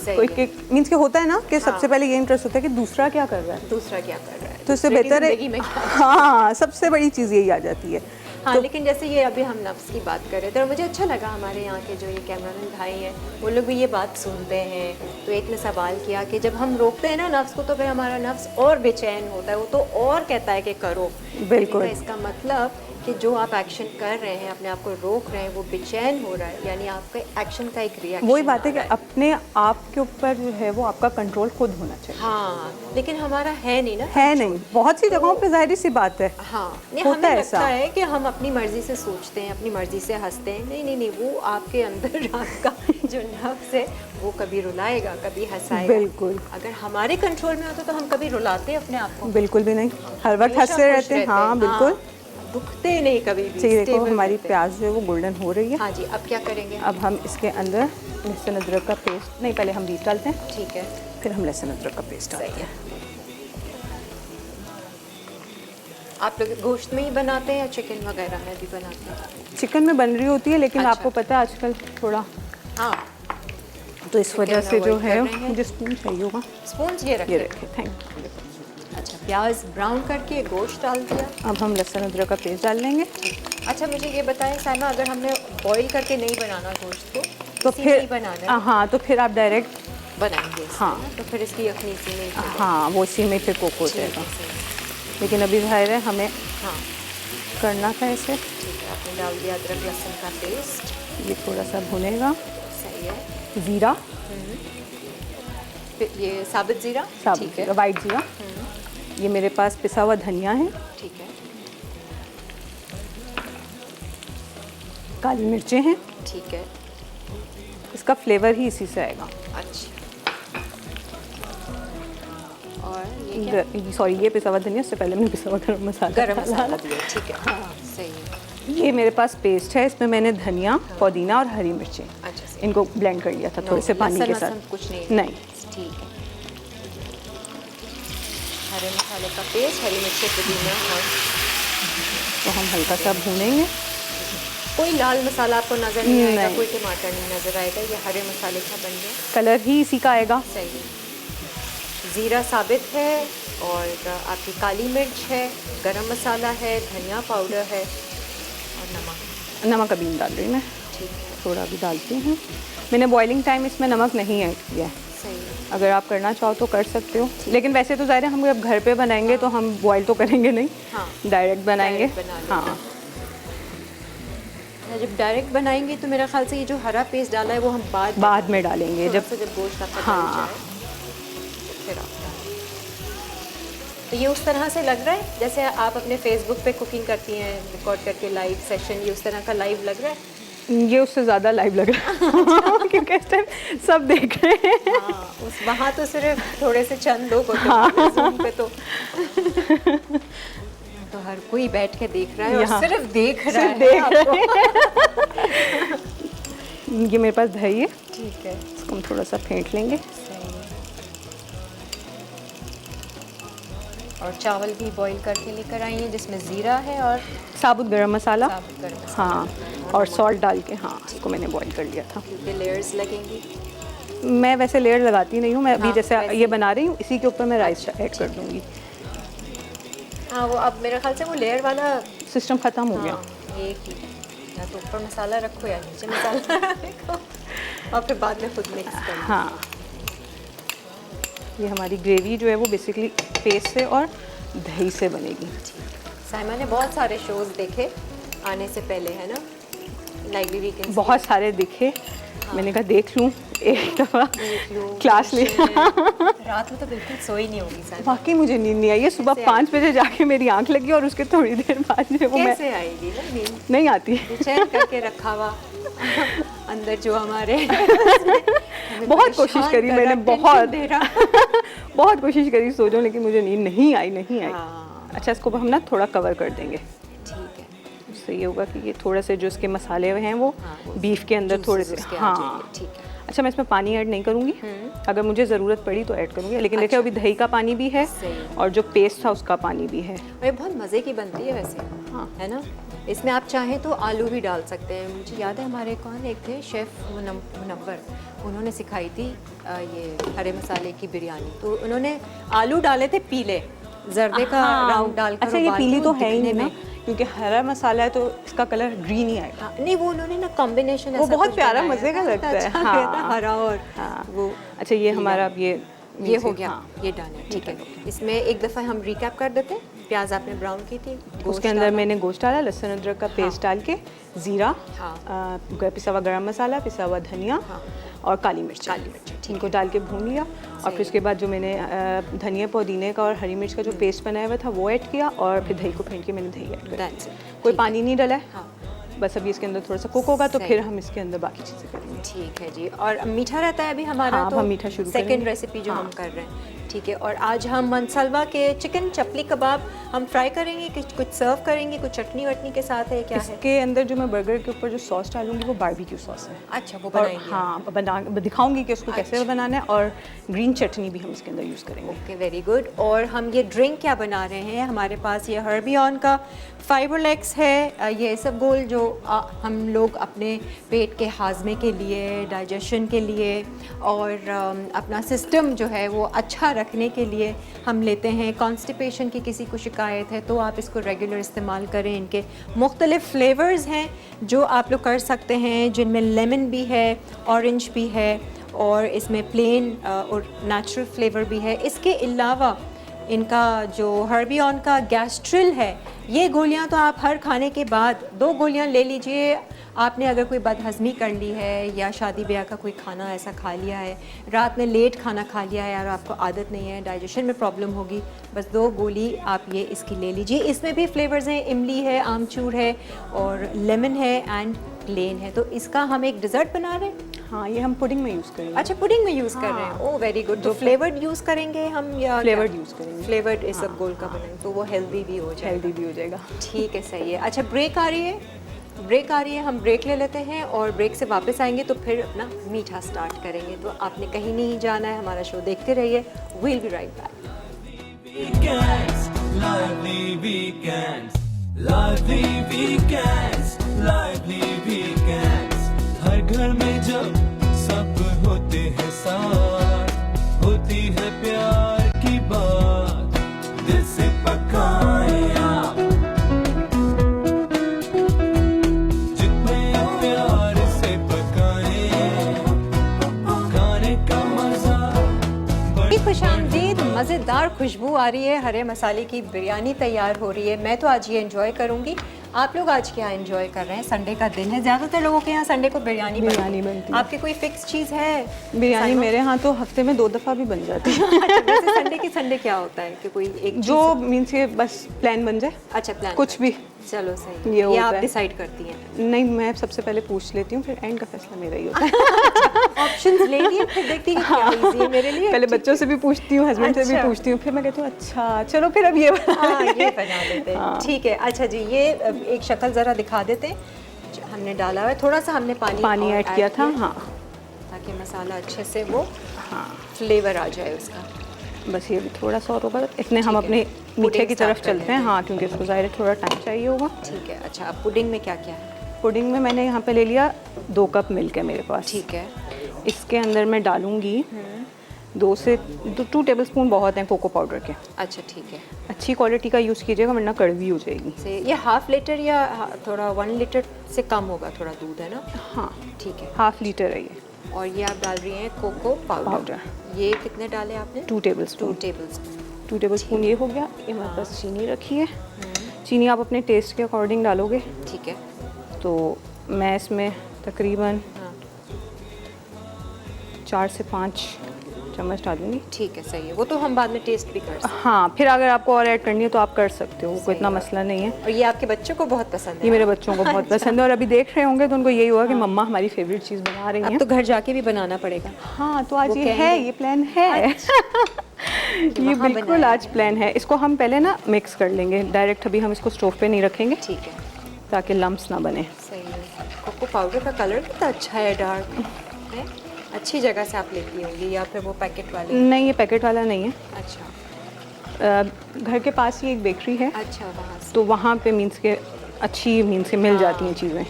Speaker 1: सही
Speaker 2: कोई
Speaker 1: है।
Speaker 2: मीन्स के होता है ना कि सबसे पहले ये इंटरेस्ट होता है कि दूसरा क्या कर रहा है,
Speaker 1: दूसरा क्या कर रहा है,
Speaker 2: तो इससे
Speaker 1: दूसरे की
Speaker 2: बेहतर
Speaker 1: ज़िंदगी में
Speaker 2: है।
Speaker 1: क्या।
Speaker 2: हाँ, सबसे बड़ी चीज़ यही आ जाती है।
Speaker 1: हाँ, लेकिन जैसे ये अभी हम नफ्स की बात कर रहे थे और मुझे अच्छा लगा हमारे यहाँ के जो ये कैमरामैन भाई हैं वो लोग भी ये बात सुनते हैं। तो एक ने सवाल किया कि जब हम रोकते हैं ना नफ्स को तो फिर हमारा नफ्स और बेचैन होता है, वो तो और कहता है कि करो।
Speaker 2: बिल्कुल।
Speaker 1: मैंने कहा, इसका मतलब कि जो आप एक्शन कर रहे हैं, अपने आप को रोक रहे हैं, वो बेचैन हो रहा है, यानी आपके एक्शन का एक रिएक्शन।
Speaker 2: वही बात है कि अपने आप के ऊपर जो है वो आपका कंट्रोल खुद होना चाहिए।
Speaker 1: हाँ, लेकिन हमारा है नहीं ना,
Speaker 2: है नहीं, बहुत सी जगहों पे जाहिर सी बात है।
Speaker 1: हाँ, नहीं,
Speaker 2: होता
Speaker 1: हमें
Speaker 2: है
Speaker 1: लगता
Speaker 2: ऐसा।
Speaker 1: है कि हम अपनी मर्जी से सोचते हैं, अपनी मर्जी से हंसते हैं। नहीं नहीं नहीं, वो आपके अंदर आपका जो नफ्स है वो कभी रुलाएगा, कभी हंसाएगा।
Speaker 2: बिल्कुल।
Speaker 1: अगर हमारे कंट्रोल में होता तो हम कभी रुलाते अपने आप को?
Speaker 2: बिल्कुल भी नहीं, हर वक्त
Speaker 1: हमेशा
Speaker 2: हंसते
Speaker 1: खुश
Speaker 2: रहते हैं। हाँ, बिल्कुल।
Speaker 1: दुखते नहीं कभी भी।
Speaker 2: चलिए देखो,
Speaker 1: stable
Speaker 2: हमारी
Speaker 1: रहते हैं।
Speaker 2: प्याज जो है वो गोल्डन हो रही है।
Speaker 1: हाँ जी, अब क्या करेंगे?
Speaker 2: अब हम इसके अंदर लहसुन अदरक का पेस्ट, नहीं पहले हम बीफ डालते हैं,
Speaker 1: ठीक है,
Speaker 2: फिर हम लहसुन अदरक का पेस्ट डालते
Speaker 1: सही
Speaker 2: हैं।
Speaker 1: है। आप लोग गोश्त में ही बनाते हैं या चिकन वगैरह में भी बनाते हैं?
Speaker 2: चिकन में बन रही होती है, लेकिन
Speaker 1: अच्छा।
Speaker 2: आपको पता है आजकल थोड़ा,
Speaker 1: हाँ,
Speaker 2: तो इस वजह से जो
Speaker 1: avoid
Speaker 2: है
Speaker 1: कर रहे हैं।
Speaker 2: मुझे स्पून चाहिए होगा।
Speaker 1: स्पून ये
Speaker 2: ये
Speaker 1: रखिए।
Speaker 2: रखिए, थैंक यू।
Speaker 1: अच्छा, प्याज ब्राउन करके गोश्त डाल दिया।
Speaker 2: अब हम लहसुन अदरक का पेस्ट डाल लेंगे।
Speaker 1: अच्छा, मुझे ये बताएं साइमा, अगर हमने बॉईल करके नहीं बनाना गोश्त को
Speaker 2: तो
Speaker 1: इसी में
Speaker 2: फिर
Speaker 1: ही बनाना है?
Speaker 2: हाँ, तो फिर आप डायरेक्ट,
Speaker 1: बनाएंगे इसमें,
Speaker 2: हाँ।
Speaker 1: ना? तो फिर इसकी यखनी इसी में ही होगी।
Speaker 2: हाँ, वो इसी में फिर कुक हो
Speaker 1: ठीक है,
Speaker 2: जाएगा।
Speaker 1: सही है।
Speaker 2: लेकिन अभी जाहिर है हमें
Speaker 1: हाँ,
Speaker 2: करना था ऐसे।
Speaker 1: ठीक है, आपने डाल दिया अदरक लहसुन का पेस्ट।
Speaker 2: ये थोड़ा सा भुनेगा।
Speaker 1: सही है।
Speaker 2: ज़ीरा,
Speaker 1: फिर ये साबित ज़ीरा।
Speaker 2: साबुत
Speaker 1: ठीक है।
Speaker 2: ज़ीरा, वाइट ज़ीरा। ये मेरे पास पिसा हुआ धनिया है,
Speaker 1: ठीक है,
Speaker 2: काली मिर्चें हैं।
Speaker 1: ठीक है।
Speaker 2: इसका फ्लेवर ही इसी से आएगा।
Speaker 1: अच्छा, और ये क्या?
Speaker 2: सॉरी, ये पिसा हुआ धनिया, उससे पहले मैंने पिसा हुआ गरम मसाला
Speaker 1: गरम
Speaker 2: डाला।
Speaker 1: मसाला दिया, ठीक है। हाँ, सही है।
Speaker 2: ये मेरे पास पेस्ट है, इसमें मैंने धनिया, पुदीना और हरी मिर्चें,
Speaker 1: अच्छा, सही।
Speaker 2: इनको ब्लेंड कर लिया था थोड़े से पानी
Speaker 1: लहसुन
Speaker 2: के
Speaker 1: वहसुन
Speaker 2: साथ।
Speaker 1: कुछ नहीं?
Speaker 2: नहीं।
Speaker 1: ठीक है। हरे मसाले का पेस्ट, हरी मिर्ची, पुदीना और
Speaker 2: तो हम हल्का सा भूनेंगे।
Speaker 1: कोई लाल मसाला आपको नज़र नहीं आएगा,
Speaker 2: नहीं।
Speaker 1: कोई टमाटर नहीं नज़र आएगा, ये हरे मसाले का बन गया।
Speaker 2: कलर ही इसी का आएगा।
Speaker 1: सही है। ज़ीरा साबित है और आपकी काली मिर्च है, गरम मसाला है, धनिया पाउडर है और नमक।
Speaker 2: नमक अभी नहीं डाल रही मैं,
Speaker 1: ठीक है,
Speaker 2: थोड़ा भी डालती हूँ। मैंने बॉइलिंग टाइम इसमें नमक नहीं ऐड किया है।
Speaker 1: सही है।
Speaker 2: अगर आप करना चाहो तो कर सकते हो, लेकिन वैसे तो ज़ाहिर है हम जब घर पे बनाएंगे तो हम बॉईल तो करेंगे नहीं,
Speaker 1: हाँ,
Speaker 2: डायरेक्ट बनाएंगे।
Speaker 1: डायरेक्ट बना लेंगे।
Speaker 2: हाँ,
Speaker 1: जब डायरेक्ट बनाएंगे तो मेरा ख्याल से ये जो हरा पेस्ट डाला है वो हम
Speaker 2: बाद में डालेंगे
Speaker 1: थोड़ा
Speaker 2: जब।
Speaker 1: सा जब गोश्त आपका
Speaker 2: हाँ।
Speaker 1: गल जाए, तो फिर आप डालें। तो ये उस तरह से लग रहा है जैसे आप अपने फेसबुक पे कुकिंग करती हैं रिकॉर्ड करके लाइव सेशन, ये उस तरह का लाइव लग रहा है?
Speaker 2: ये उससे ज़्यादा लाइव लग रहा है क्योंकि इस टाइम सब देख रहे हैं।
Speaker 1: हाँ, उस वहाँ तो सिर्फ थोड़े से चंद लोग होते हैं, Zoom पे तो हर कोई बैठ के देख रहा है और
Speaker 2: यहाँ
Speaker 1: सिर्फ देख रहा
Speaker 2: सिर्फ
Speaker 1: है
Speaker 2: देख
Speaker 1: आपको।
Speaker 2: ये मेरे पास दही है,
Speaker 1: ठीक है,
Speaker 2: इसको हम थोड़ा सा फेंट लेंगे।
Speaker 1: सही है। और चावल भी बॉईल करके लेकर आई हैं जिसमें ज़ीरा है और
Speaker 2: साबुत गरम मसाला,
Speaker 1: साबुत गरम मसाला।
Speaker 2: हाँ, और सॉल्ट डाल के, हाँ, इसको मैंने बॉईल कर लिया था।
Speaker 1: क्योंकि लेयर्स लगेंगी।
Speaker 2: मैं वैसे लेयर लगाती नहीं हूँ, मैं अभी
Speaker 1: हाँ,
Speaker 2: जैसे
Speaker 1: वैसे
Speaker 2: ये बना रही हूँ इसी के ऊपर मैं राइस ऐड कर दूँगी।
Speaker 1: हाँ, वो अब मेरे ख्याल से वो लेयर वाला
Speaker 2: सिस्टम ख़त्म हो गया।
Speaker 1: हाँ, एक ही, या तो ऊपर मसाला रखो या नीचे मसाला रखो और फिर बाद में खुद मिक्स कर लो।
Speaker 2: हाँ, ये हमारी ग्रेवी जो है वो बेसिकली पेस्ट से और दही से बनेगी।
Speaker 1: साइमा ने बहुत सारे शोज देखे आने से पहले, है ना, लाइवली वीकेंड
Speaker 2: बहुत सारे दिखे, मैंने कहा देख लूँ एक दफ़ा
Speaker 1: लूँ,
Speaker 2: क्लास ले।
Speaker 1: रात में तो बिल्कुल सोई नहीं होगी साइमा।
Speaker 2: वाकई मुझे नींद नहीं आई है, सुबह
Speaker 1: कैसे
Speaker 2: 5 बजे जाके मेरी आंख लगी और उसके थोड़ी देर बाद जो है वो मैं
Speaker 1: कैसे आएगी ना नींद,
Speaker 2: नहीं आती।
Speaker 1: बेचैन करके रखा हुआ अंदर जो हमारे
Speaker 2: बहुत कोशिश करी मैंने, बहुत
Speaker 1: दे रहा।
Speaker 2: बहुत कोशिश करी सो जाऊं, लेकिन मुझे नींद नहीं आई।
Speaker 1: हाँ,
Speaker 2: अच्छा, इसको हम ना थोड़ा कवर कर देंगे,
Speaker 1: ठीक है।
Speaker 2: उससे ये होगा कि ये थोड़े से जो इसके मसाले हैं वो
Speaker 1: हाँ,
Speaker 2: बीफ के अंदर
Speaker 1: juices
Speaker 2: थोड़े से,
Speaker 1: उसके आ
Speaker 2: हाँ।
Speaker 1: जाएंगे, ठीक है।
Speaker 2: अच्छा, मैं इसमें पानी ऐड नहीं करूँगी, अगर मुझे ज़रूरत पड़ी तो ऐड करूँगी, लेकिन देखिए अभी दही का पानी भी है
Speaker 1: सही।
Speaker 2: और जो पेस्ट था उसका पानी भी है।
Speaker 1: और ये बहुत मज़े की बनती है वैसे,
Speaker 2: हाँ।
Speaker 1: है ना। इसमें आप चाहें तो आलू भी डाल सकते हैं। मुझे याद है हमारे कौन एक थे शेफ़ मुनव्वर, उन्होंने सिखाई थी ये हरे मसाले की बिरयानी, तो उन्होंने आलू डाले थे पीले, जर्दे का राउंड डालकर
Speaker 2: अच्छा, ये
Speaker 1: उबाल के
Speaker 2: पीली
Speaker 1: वो
Speaker 2: तो है ही
Speaker 1: दिखने
Speaker 2: नहीं ना,
Speaker 1: में-
Speaker 2: क्योंकि हरा मसाला है तो इसका कलर ग्रीन ही आएगा।
Speaker 1: हाँ, नहीं वो उन्होंने ना कॉम्बिनेशन
Speaker 2: वो बहुत प्यारा मज़े का लगता है।
Speaker 1: अच्छा लगता है, हरा और
Speaker 2: हाँ।
Speaker 1: वो।
Speaker 2: अच्छा, ये हमारा अब ये
Speaker 1: हो गया,
Speaker 2: हाँ।
Speaker 1: ये डन है, ठीक है। इसमें एक दफ़ा हम रिकैप कर देते हैं। प्याज आपने ब्राउन की थी, गोश्त
Speaker 2: उसके अंदर
Speaker 1: डाला।
Speaker 2: मैंने गोश्त डाला, लहसुन अदरक का पेस्ट डाल के, ज़ीरा,
Speaker 1: हाँ।
Speaker 2: पिसा हुआ गरम मसाला, पिसा हुआ धनिया और काली मिर्च इनको डाल के भून लिया। और फिर उसके बाद जो मैंने धनिया पुदीने का और हरी मिर्च का जो पेस्ट बनाया हुआ था वो ऐड किया, और फिर दही को फेंट के मैंने दही ऐड कर
Speaker 1: That's
Speaker 2: दिया।
Speaker 1: it,
Speaker 2: कोई
Speaker 1: ठीक
Speaker 2: पानी नहीं डला है,
Speaker 1: हाँ।
Speaker 2: बस अभी इसके अंदर थोड़ा सा कुक होगा तो
Speaker 1: सही।
Speaker 2: फिर हम इसके अंदर बाकी चीज़ें करेंगे।
Speaker 1: ठीक है जी। और मीठा रहता है अभी हमारा,
Speaker 2: हाँ,
Speaker 1: तो
Speaker 2: हम मीठा शुरू
Speaker 1: सेकंड
Speaker 2: करेंगे।
Speaker 1: रेसिपी जो हम कर रहे हैं, ठीक है। और आज हम मनसलवा के चिकन चपली कबाब हम फ्राई करेंगे, कुछ सर्व करेंगे, कुछ चटनी वटनी के साथ है क्या है?
Speaker 2: इसके अंदर जो मैं बर्गर के ऊपर जो सॉस डालूंगी वो बारबेक्यू सॉस है।
Speaker 1: अच्छा, वो
Speaker 2: और
Speaker 1: बनाएंगे।
Speaker 2: हाँ, बना दिखाऊंगी कि उसको कैसे
Speaker 1: अच्छा।
Speaker 2: बनाना है, और ग्रीन चटनी भी हम इसके अंदर यूज़ करेंगे।
Speaker 1: Okay, very good. और हम ये ड्रिंक क्या बना रहे हैं, हमारे पास ये हर्बियन का फाइबरलेक्स है, ये सब गोल जो हम लोग अपने पेट के हाजमे के लिए, डाइजेशन के लिए और अपना सिस्टम जो है वो अच्छा रखने के लिए हम लेते हैं। कॉन्स्टिपेशन की किसी को शिकायत है तो आप इसको रेगुलर इस्तेमाल करें। इनके मुख्तलिफ़ फ्लेवर्स हैं जो आप लोग कर सकते हैं, जिनमें लेमन भी है, ऑरेंज भी है, और इसमें प्लेन और नेचुरल फ्लेवर भी है। इसके अलावा इनका जो हर्बियन का गैस्ट्रिल है, ये गोलियां तो आप हर खाने के बाद 2 गोलियां ले लीजिए। आपने अगर कोई बदहज़मी कर ली है या शादी ब्याह का कोई खाना ऐसा खा लिया है, रात में लेट खाना खा लिया है और आपको आदत नहीं है, डाइजेशन में प्रॉब्लम होगी, बस 2 गोली आप ये इसकी ले लीजिए। इसमें भी फ्लेवर्स हैं, इमली है, आमचूर है और लेमन है एंड प्लेन है। तो इसका हम एक डिज़र्ट बना रहे हैं।
Speaker 2: हाँ, ये हम पुडिंग में यूज़ करेंगे।
Speaker 1: अच्छा, पुडिंग में यूज़ कर रहे हैं। Oh very good. तो फ्लेवर्ड यूज़ करेंगे हम या
Speaker 2: फ्लेवर्ड यूज़ करेंगे।
Speaker 1: फ्लेवर्ड इस सब गोल का बनाएंगे तो वो हेल्दी भी हो जाएगा।
Speaker 2: हेल्दी भी हो जाएगा।
Speaker 1: ठीक है, सही है। अच्छा, ब्रेक आ रही है, हम ब्रेक ले लेते हैं और ब्रेक से वापस आएंगे तो फिर अपना मीठा स्टार्ट करेंगे। तो आपने कहीं नहीं जाना है, हमारा शो देखते रहिए। We'll be right back.
Speaker 3: Weekends, lively weekends, lively weekends, lively weekends. हर घर में जब सब होते हैं साथ, होती है प्यार की बात, दिल से पकाए आप, जितने प्यार से पकाए, खाने का मजा
Speaker 1: खुशामदीद, मज़ेदार खुशबू आ रही है, हरे मसाले की बिरयानी तैयार हो रही है। मैं तो आज ये एंजॉय करूंगी। आप लोग आज क्या एंजॉय कर रहे हैं? संडे का दिन है, ज़्यादातर लोगों के यहाँ संडे को बिरयानी बनती है। आपकी कोई फिक्स चीज़ है?
Speaker 2: बिरयानी मेरे यहाँ तो हफ्ते में 2 दफ़ा भी बन जाती है।
Speaker 1: अच्छा, वैसे संडे की संडे क्या होता है कि कोई एक
Speaker 2: जो मीन्स के बस प्लान बन जाए।
Speaker 1: अच्छा, प्लान
Speaker 2: कुछ भी।
Speaker 1: चलो सही,
Speaker 2: ये
Speaker 1: ये
Speaker 2: होता
Speaker 1: आप
Speaker 2: है।
Speaker 1: डिसाइड करती हैं।
Speaker 2: नहीं, मैं सबसे पहले पूछ लेती हूँ, फिर एंड का फैसला मेरा ही होता है।
Speaker 1: ऑप्शंस ले लिए, फिर देखती हैं क्या इजी है मेरे लिए।
Speaker 2: पहले बच्चों से भी पूछती हूँ, हस्बैंड से भी
Speaker 1: अच्छा।
Speaker 2: पूछती हूँ, फिर मैं कहती हूँ अच्छा चलो फिर अब ये बना लेते
Speaker 1: ये
Speaker 2: हैं।
Speaker 1: बना लेते हैं।
Speaker 2: हाँ।
Speaker 1: ठीक है। अच्छा जी, ये एक शक्ल ज़रा दिखा देते हैं। जो हमने डाला हुआ है, थोड़ा सा हमने पानी और
Speaker 2: ऐड किया था। हाँ,
Speaker 1: ताकि मसाला अच्छे से वो
Speaker 2: हाँ,
Speaker 1: फ्लेवर आ जाए उसका।
Speaker 2: बस ये भी थोड़ा सा और होगा, इतने हम
Speaker 1: है।
Speaker 2: अपने मीठे
Speaker 1: पुडिंग
Speaker 2: की तरफ
Speaker 1: start कर
Speaker 2: चलते हैं।
Speaker 1: लेते
Speaker 2: हाँ, क्योंकि इसको ज़ाहिर है थोड़ा टाइम चाहिए होगा।
Speaker 1: ठीक है। अच्छा, अब पुडिंग में क्या क्या है?
Speaker 2: पुडिंग में मैंने यहाँ पे ले लिया 2 कप मिल्क है मेरे पास।
Speaker 1: ठीक है।
Speaker 2: इसके अंदर मैं डालूंगी 2 टेबलस्पून बहुत हैं कोको पाउडर के।
Speaker 1: अच्छा, ठीक है।
Speaker 2: अच्छी क्वालिटी का यूज़ कीजिएगा वरना कड़वी हो जाएगी।
Speaker 1: से ये ½ लीटर या थोड़ा 1 लीटर से कम होगा थोड़ा दूध, है ना?
Speaker 2: हाँ,
Speaker 1: ठीक है।
Speaker 2: ½ लीटर है ये।
Speaker 1: और ये आप डाल रही हैं कोको पाउडर। ये कितने डाले आपने?
Speaker 2: 2 टेबलस्पून।
Speaker 1: 2 टेबलस्पून।
Speaker 2: 2 टेबलस्पून ये हो गया। ये मेरे पास चीनी रखी है। चीनी आप अपने टेस्ट के अकॉर्डिंग डालोगे।
Speaker 1: ठीक है।
Speaker 2: तो मैं इसमें तकरीबन
Speaker 1: हाँ,
Speaker 2: 4 से 5 चम्मच डालूंगी।
Speaker 1: ठीक है, सही है। वो तो हम बाद में टेस्ट भी कर सकते हैं।
Speaker 2: हाँ, फिर अगर आपको और ऐड करनी है तो आप कर सकते हो, कोई इतना मसला नहीं है।
Speaker 1: और ये आपके बच्चों को बहुत पसंद है?
Speaker 2: ये मेरे बच्चों को बहुत पसंद है और अभी देख रहे होंगे तो उनको यही हुआ कि मम्मा हमारी फेवरेट चीज़ बना रही
Speaker 1: अब
Speaker 2: हैं।
Speaker 1: तो घर जाके भी बनाना पड़ेगा।
Speaker 2: हाँ, तो आज
Speaker 1: वो
Speaker 2: ये है,
Speaker 1: कहेंगे।
Speaker 2: ये प्लान है। ये
Speaker 1: वहाँ
Speaker 2: बिल्कुल
Speaker 1: बनाया
Speaker 2: आज प्लान है। इसको हम पहले ना मिक्स कर लेंगे, डायरेक्ट अभी हम इसको स्टोव पे नहीं रखेंगे
Speaker 1: ठीक है,
Speaker 2: ताकि लम्प्स ना बने।
Speaker 1: सही है। कोको पाउडर का कलर कितना अच्छा है, डार्क है। अच्छी जगह से आप लेती होंगी या फिर वो पैकेट वाले?
Speaker 2: नहीं, ये पैकेट वाला नहीं है।
Speaker 1: अच्छा
Speaker 2: घर के पास ही एक बेकरी है,
Speaker 1: अच्छा, वहाँ से।
Speaker 2: तो वहाँ पे मीन्स के अच्छी मीन्स के मिल जाती हैं चीज़ें।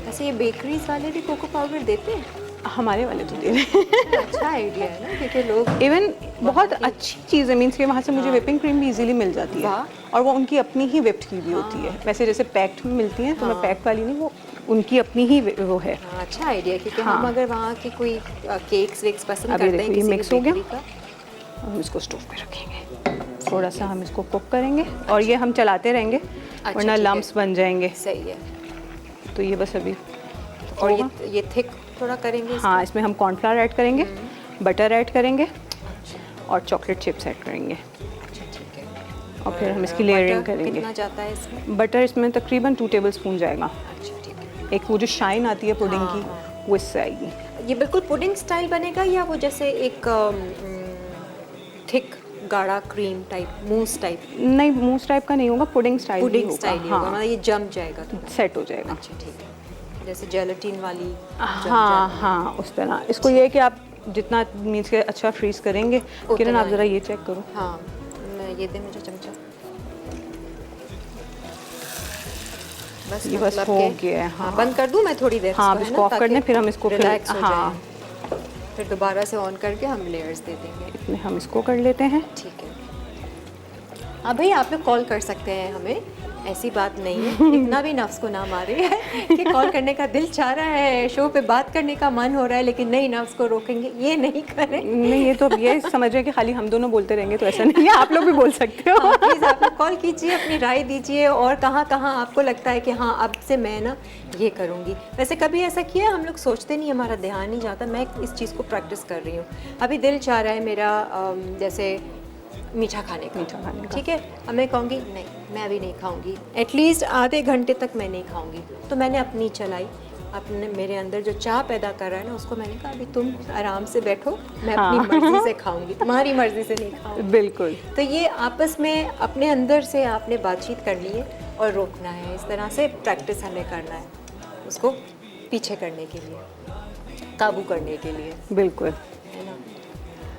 Speaker 1: वैसे ये बेकरीज वाले भी कोको पाउडर देते हैं?
Speaker 2: हमारे वाले तो दे रहे हैं।
Speaker 1: अच्छा आइडिया है ना, क्योंकि लोग
Speaker 2: इवन बहुत अच्छी चीज़ है, मीन्स के वहाँ से मुझे व्हिपिंग क्रीम भी इजीली मिल जाती है,
Speaker 1: वाह।
Speaker 2: और वो उनकी अपनी ही व्हिप्ड की भी होती है। वैसे जैसे पैक्ड में मिलती हैं, तो मैं पैक वाली नहीं, वो उनकी अपनी ही वो है।
Speaker 1: हाँ, अच्छा आइडिया, क्योंकि हम अगर वहाँ की कोई केक्स वेक्स पसंद
Speaker 2: अभी
Speaker 1: करते हैं
Speaker 2: देखो, ये
Speaker 1: किसी
Speaker 2: मिक्स
Speaker 1: भी
Speaker 2: हो गया।
Speaker 1: बेकरी का,
Speaker 2: हम इसको स्टोव पे रखेंगे, थोड़ा सा हम इसको कुक करेंगे, और ये हम चलाते रहेंगे वरना
Speaker 1: ठीक है।
Speaker 2: लम्प्स बन जाएंगे।
Speaker 1: सही है।
Speaker 2: तो ये बस अभी
Speaker 1: और
Speaker 2: होगा।
Speaker 1: ये थिक थोड़ा करेंगे
Speaker 2: हाँ, इसमें हम कॉर्नफ्लावर ऐड करेंगे, बटर ऐड करेंगे, और चॉकलेट चिप्स ऐड करेंगे,
Speaker 1: अच्छा ठीक है।
Speaker 2: और फिर हम इसकी लेयरिंग
Speaker 1: बटर
Speaker 2: करेंगे।
Speaker 1: कितना जाता है इसमें?
Speaker 2: बटर इसमें तकरीबन 2 टेबलस्पून जाएगा।
Speaker 1: अच्छा ठीक है।
Speaker 2: एक वो जो शाइन आती है पुडिंग की, वो इससे आएगी।
Speaker 1: ये बिल्कुल पुडिंग स्टाइल बनेगा या वो जैसे एक थिक गाढ़ा क्रीम टाइप, मूस टाइप?
Speaker 2: नहीं, मूस टाइप का नहीं होगा, पुडिंग स्टाइल ही
Speaker 1: पुडिंग
Speaker 2: होगा।
Speaker 1: स्टाइल ही होगा,
Speaker 2: हाँ,
Speaker 1: मतलब ये जम जाएगा थोड़ा।
Speaker 2: सेट हो जाएगा।
Speaker 1: अच्छा ठीक है, जैसे जेलेटिन वाली
Speaker 2: हाँ हाँ, उस तरह। इसको ये है कि आप जितना मीन्स के अच्छा फ्रीज करेंगे। किरण, आप ज़रा ये चेक करो।
Speaker 1: हाँ, मैं ये दे मुझे चमचा। बस
Speaker 2: ये बस
Speaker 1: मतलब
Speaker 2: हो
Speaker 1: के-
Speaker 2: गया है।
Speaker 1: हाँ, बंद कर दूँ मैं थोड़ी देर?
Speaker 2: हाँ, अब
Speaker 1: है
Speaker 2: इसको
Speaker 1: ना,
Speaker 2: ऑफ कर दें,
Speaker 1: ताकि
Speaker 2: फिर हम इसको
Speaker 1: रिलैक्स हो
Speaker 2: हाँ,
Speaker 1: जाए। फिर दोबारा से ऑन करके हम लेयर्स दे देंगे।
Speaker 2: इतने हम इसको कर लेते हैं।
Speaker 1: ठीक है। हाँ भाई, आप लोग कॉल कर सकते हैं हमें, ऐसी बात नहीं है। इतना भी नफ्स को ना मारे कि कॉल करने का दिल चाह रहा है, शो पे बात करने का मन हो रहा है, लेकिन नहीं, नफ्स को रोकेंगे, ये नहीं करें।
Speaker 2: नहीं, ये तो ये समझ रहे हैं कि खाली हम दोनों बोलते रहेंगे, तो ऐसा नहीं है, आप लोग भी बोल सकते हो।
Speaker 1: हाँ, प्लीज़ आप लोग कॉल कीजिए, अपनी राय दीजिए, और कहाँ कहाँ आपको लगता है कि हाँ अब से मैं ना ये करूँगी। वैसे कभी ऐसा किया? हम लोग सोचते नहीं, हमारा ध्यान नहीं जाता। मैं इस चीज़ को प्रैक्टिस कर रही हूँ। अभी दिल चाह रहा है मेरा जैसे मीठा खाने का, ठीक है, अब मैं कहूँगी नहीं, मैं अभी नहीं खाऊंगी, एटलीस्ट आधे घंटे तक मैं नहीं खाऊंगी। तो मैंने अपनी चलाई, अपने मेरे अंदर जो चाह पैदा कर रहा है ना, उसको मैंने कहा अभी तुम आराम से बैठो, मैं अपनी मर्जी से खाऊंगी, तुम्हारी मर्जी से नहीं खाऊंगी।
Speaker 2: बिल्कुल।
Speaker 1: तो ये आपस में अपने अंदर से आपने बातचीत करनी है और रोकना है। इस तरह से प्रैक्टिस हमें करना है, उसको पीछे करने के लिए, काबू करने के लिए,
Speaker 2: बिल्कुल।
Speaker 1: है ना।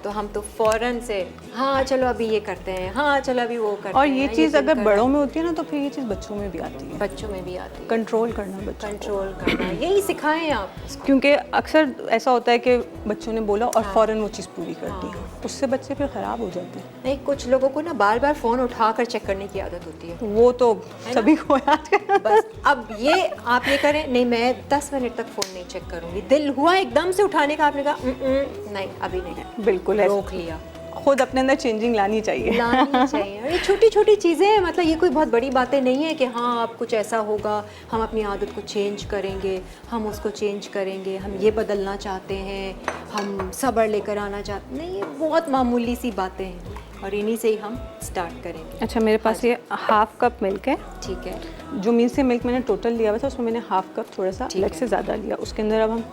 Speaker 1: तो हम तो फौरन से हाँ चलो अभी ये करते हैं, हाँ चलो अभी वो करते हैं।
Speaker 2: और ये चीज़ अगर बड़ों में होती है ना, तो फिर ये चीज़ बच्चों में भी आती है।
Speaker 1: बच्चों में भी आती है,
Speaker 2: कंट्रोल करना बच्चों को।
Speaker 1: कंट्रोल करना, यही सिखाएं आप उसको।
Speaker 2: क्योंकि अक्सर ऐसा होता है कि बच्चों ने बोला और फ़ौरन वो चीज़ पूरी कर दी, उससे बच्चे फिर ख़राब हो जाते हैं।
Speaker 1: नहीं, कुछ लोगों को ना बार बार फ़ोन उठाकर चेक करने की आदत होती है।
Speaker 2: वो तो सभी को आजकल।
Speaker 1: बस अब ये आप ये करें, नहीं मैं 10 मिनट तक फ़ोन नहीं चेक करूँगी, दिल हुआ एकदम से उठाने का, आपने कहा नहीं अभी नहीं,
Speaker 2: बिल्कुल ऐसा।
Speaker 1: रोक लिया।
Speaker 2: खुद अपने अंदर चेंजिंग लानी चाहिए।
Speaker 1: लानी चाहिए। और ये छोटी छोटी चीज़ें हैं, मतलब ये कोई बहुत बड़ी बातें नहीं है कि हाँ अब कुछ ऐसा होगा, हम अपनी आदत को चेंज करेंगे, हम उसको चेंज करेंगे, हम ये बदलना चाहते हैं, हम सब्र लेकर आना चाहते हैं। नहीं, ये बहुत मामूली सी बातें हैं, और इन्हीं से ही हम स्टार्ट करेंगे।
Speaker 2: अच्छा, मेरे पास ये हाफ कप मिल्क है।
Speaker 1: ठीक है,
Speaker 2: जो मील से मिल्क मैंने टोटल लिया हुआ था, उसमें मैंने हाफ कप थोड़ा सा
Speaker 1: ठीक
Speaker 2: अलग
Speaker 1: है।
Speaker 2: से ज़्यादा लिया। उसके अंदर अब हम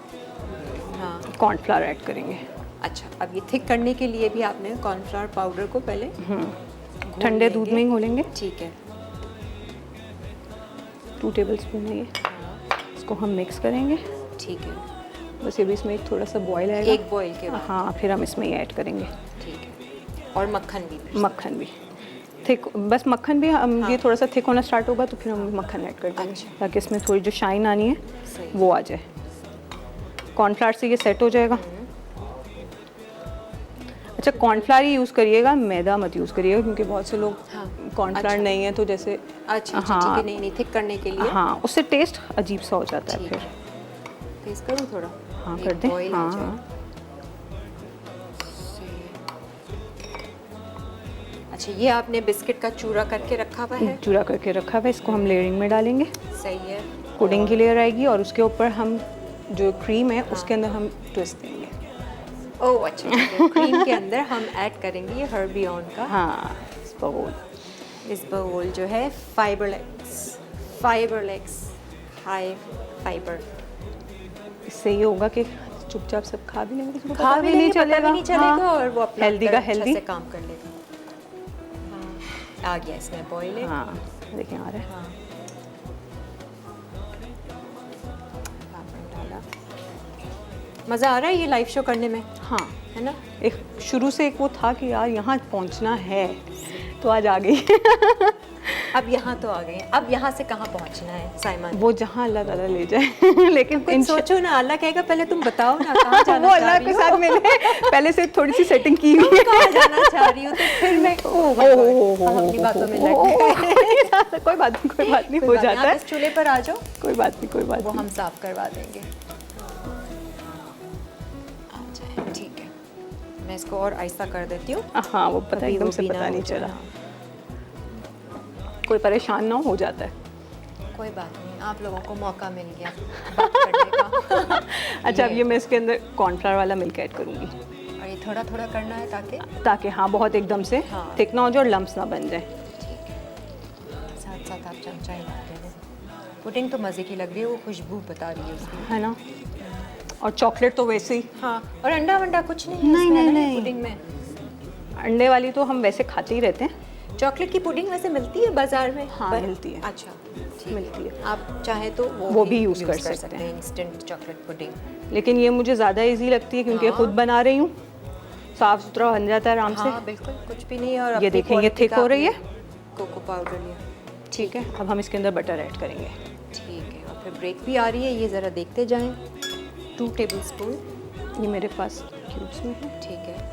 Speaker 1: हाँ
Speaker 2: कॉर्नफ्लावर ऐड करेंगे।
Speaker 1: अच्छा, अब ये थिक करने के लिए भी आपने कॉर्नफ्लावर पाउडर को पहले
Speaker 2: ठंडे दूध में ही घोलेंगे।
Speaker 1: ठीक है।
Speaker 2: 2 टेबलस्पून है ये। इसको हम मिक्स करेंगे।
Speaker 1: ठीक है,
Speaker 2: बस ये भी इसमें एक थोड़ा सा बॉयल आएगा।
Speaker 1: एक बॉईल के बाद।
Speaker 2: हाँ, फिर हम इसमें ये ऐड करेंगे
Speaker 1: ठीक है, और मक्खन भी।
Speaker 2: मक्खन भी थिक, बस मक्खन भी हम ये थोड़ा सा थिक होना स्टार्ट होगा तो फिर हम मक्खन ऐड कर देंगे,
Speaker 1: अच्छा।
Speaker 2: ताकि इसमें थोड़ी जो शाइन आनी है
Speaker 1: सही।
Speaker 2: वो आ जाए। कॉर्नफ्लावर से ये सेट हो जाएगा। अच्छा, कॉर्नफ्लावर ही यूज़ करिएगा, मैदा मत यूज़ करिएगा, क्योंकि बहुत से लोग
Speaker 1: हाँ।
Speaker 2: कॉर्नफ्लावर
Speaker 1: अच्छा।
Speaker 2: नहीं है तो जैसे
Speaker 1: अच्छा अच्छा, ठीक है, नहीं नहीं, थिक करने के लिए।
Speaker 2: हाँ, उससे टेस्ट अजीब सा हो जाता है
Speaker 1: ठीक
Speaker 2: फिर।
Speaker 1: है। फेस करूँ थोड़ा?
Speaker 2: हाँ,
Speaker 1: एक
Speaker 2: कर दें।
Speaker 1: boil आ
Speaker 2: हाँ,
Speaker 1: जाए।
Speaker 2: हाँ।
Speaker 1: अच्छा, ये आपने बिस्किट का चूरा करके रखा हुआ है?
Speaker 2: चूरा करके रखा हुआ है, इसको हम लेयरिंग में डालेंगे।
Speaker 1: सही है।
Speaker 2: पुडिंग की लेयर आएगी और उसके ऊपर हम जो क्रीम है उसके अंदर हम ट्विस्ट देंगे।
Speaker 1: ओह अच्छा, क्रीम के अंदर हम ऐड करेंगे ये हर्बियन का
Speaker 2: हाँ, इस बाउल।
Speaker 1: इस बाउल जो है फाइबरलेक्स हाई फाइबर।
Speaker 2: इससे ये होगा कि चुपचाप सब खा भी लेंगे, किसी को
Speaker 1: खा
Speaker 2: पता
Speaker 1: भी नहीं चलेगा, नहीं चलेगा,
Speaker 2: हाँ।
Speaker 1: और वो अपना
Speaker 2: हेल्दी
Speaker 1: अंदर
Speaker 2: का
Speaker 1: अच्छा
Speaker 2: हेल्दी।
Speaker 1: से काम कर लेगा। हाँ, आ गया इसमें बॉईल है।
Speaker 2: हाँ, देखें आ रहा है।
Speaker 1: हाँ, पापड़ डाला। मज़ा आ रहा है ये लाइव शो करने में,
Speaker 2: हाँ,
Speaker 1: है ना?
Speaker 2: एक शुरू से एक वो था कि यार यहाँ पहुँचना है, तो आज आ गई।
Speaker 1: अब यहाँ तो आ गए हैं, अब यहाँ से कहाँ पहुँचना है साइमन?
Speaker 2: वो जहाँ अल्लाह ताला ले जाए। लेकिन
Speaker 1: कुछ सोचो ना, अल्लाह कहेगा पहले तुम बताओ ना कहाँ जाना
Speaker 2: वो
Speaker 1: चाह
Speaker 2: अल्लाह
Speaker 1: रही
Speaker 2: के
Speaker 1: हो?
Speaker 2: साथ मैंने पहले से थोड़ी सी सेटिंग की हुई है।
Speaker 1: कहाँ जाना चाह रही हो तो फिर मैं हम अपनी बातों में लग गए।
Speaker 2: कोई बात नहीं,
Speaker 1: कोई
Speaker 2: हो
Speaker 1: बात नहीं,
Speaker 2: जाता
Speaker 1: आप
Speaker 2: है।
Speaker 1: इस चूल्हे पर आ जाओ,
Speaker 2: कोई बात नहीं।
Speaker 1: वो हम साफ करवा देंगे। आ जाए, ठीक है। मैं इसको और आहिस्ता कर देती हूँ।
Speaker 2: हाँ, वो पता
Speaker 1: अभी
Speaker 2: एकदम
Speaker 1: वो
Speaker 2: से
Speaker 1: भी
Speaker 2: पता
Speaker 1: ना
Speaker 2: नहीं
Speaker 1: हो जाए,
Speaker 2: चला।
Speaker 1: हाँ।
Speaker 2: कोई परेशान ना हो जाता है।
Speaker 1: कोई बात नहीं, आप लोगों को मौका मिल गया बात करने का।
Speaker 2: अच्छा, अब ये मैं इसके अंदर कॉर्नफ्लावर वाला मिल्क ऐड करूँगी,
Speaker 1: और ये थोड़ा थोड़ा करना है
Speaker 2: ताकि हाँ बहुत एकदम से
Speaker 1: हाँ।
Speaker 2: थिक ना हो जाए और लम्स ना बन जाए।
Speaker 1: ठीक है, साथ साथ आप चमचा हिला देना। पुडिंग तो मज़े की लग रही है, वो खुशबू बता रही है उसकी।
Speaker 2: है ना? और चॉकलेट तो वैसे ही,
Speaker 1: हाँ, और अंडा वंडा कुछ नहीं है
Speaker 2: नहीं,
Speaker 1: इसमें,
Speaker 2: नहीं,
Speaker 1: ना,
Speaker 2: नहीं।
Speaker 1: पुडिंग में।
Speaker 2: अंडे वाली तो हम वैसे खाते ही रहते हैं।
Speaker 1: चॉकलेट की पुडिंग वैसे मिलती है बाजार में?
Speaker 2: हाँ, मिलती है।
Speaker 1: अच्छा, ठीक
Speaker 2: मिलती है।
Speaker 1: आप चाहे तो
Speaker 2: वो भी यूज़ कर सकते
Speaker 1: हैं, इंस्टेंट चॉकलेट पुडिंग।
Speaker 2: लेकिन ये मुझे ज़्यादा इजी लगती है क्योंकि
Speaker 1: हाँ।
Speaker 2: खुद बना रही हूँ, साफ़ सुथरा बन जाता है आराम
Speaker 1: हाँ, बिल्कुल कुछ भी नहीं है। और
Speaker 2: ये
Speaker 1: अपनी
Speaker 2: देखें, ये
Speaker 1: quality
Speaker 2: थिक
Speaker 1: का
Speaker 2: हो रही है।
Speaker 1: आपने कोको पाउडर लिया,
Speaker 2: से। ठीक है, अब हम इसके अंदर बटर ऐड करेंगे।
Speaker 1: ठीक है। और फिर ब्रेक भी आ रही है, ये ज़रा देखते जाएं। 2 टेबलस्पून,
Speaker 2: ये मेरे पास क्यूब्स में है।
Speaker 1: ठीक है।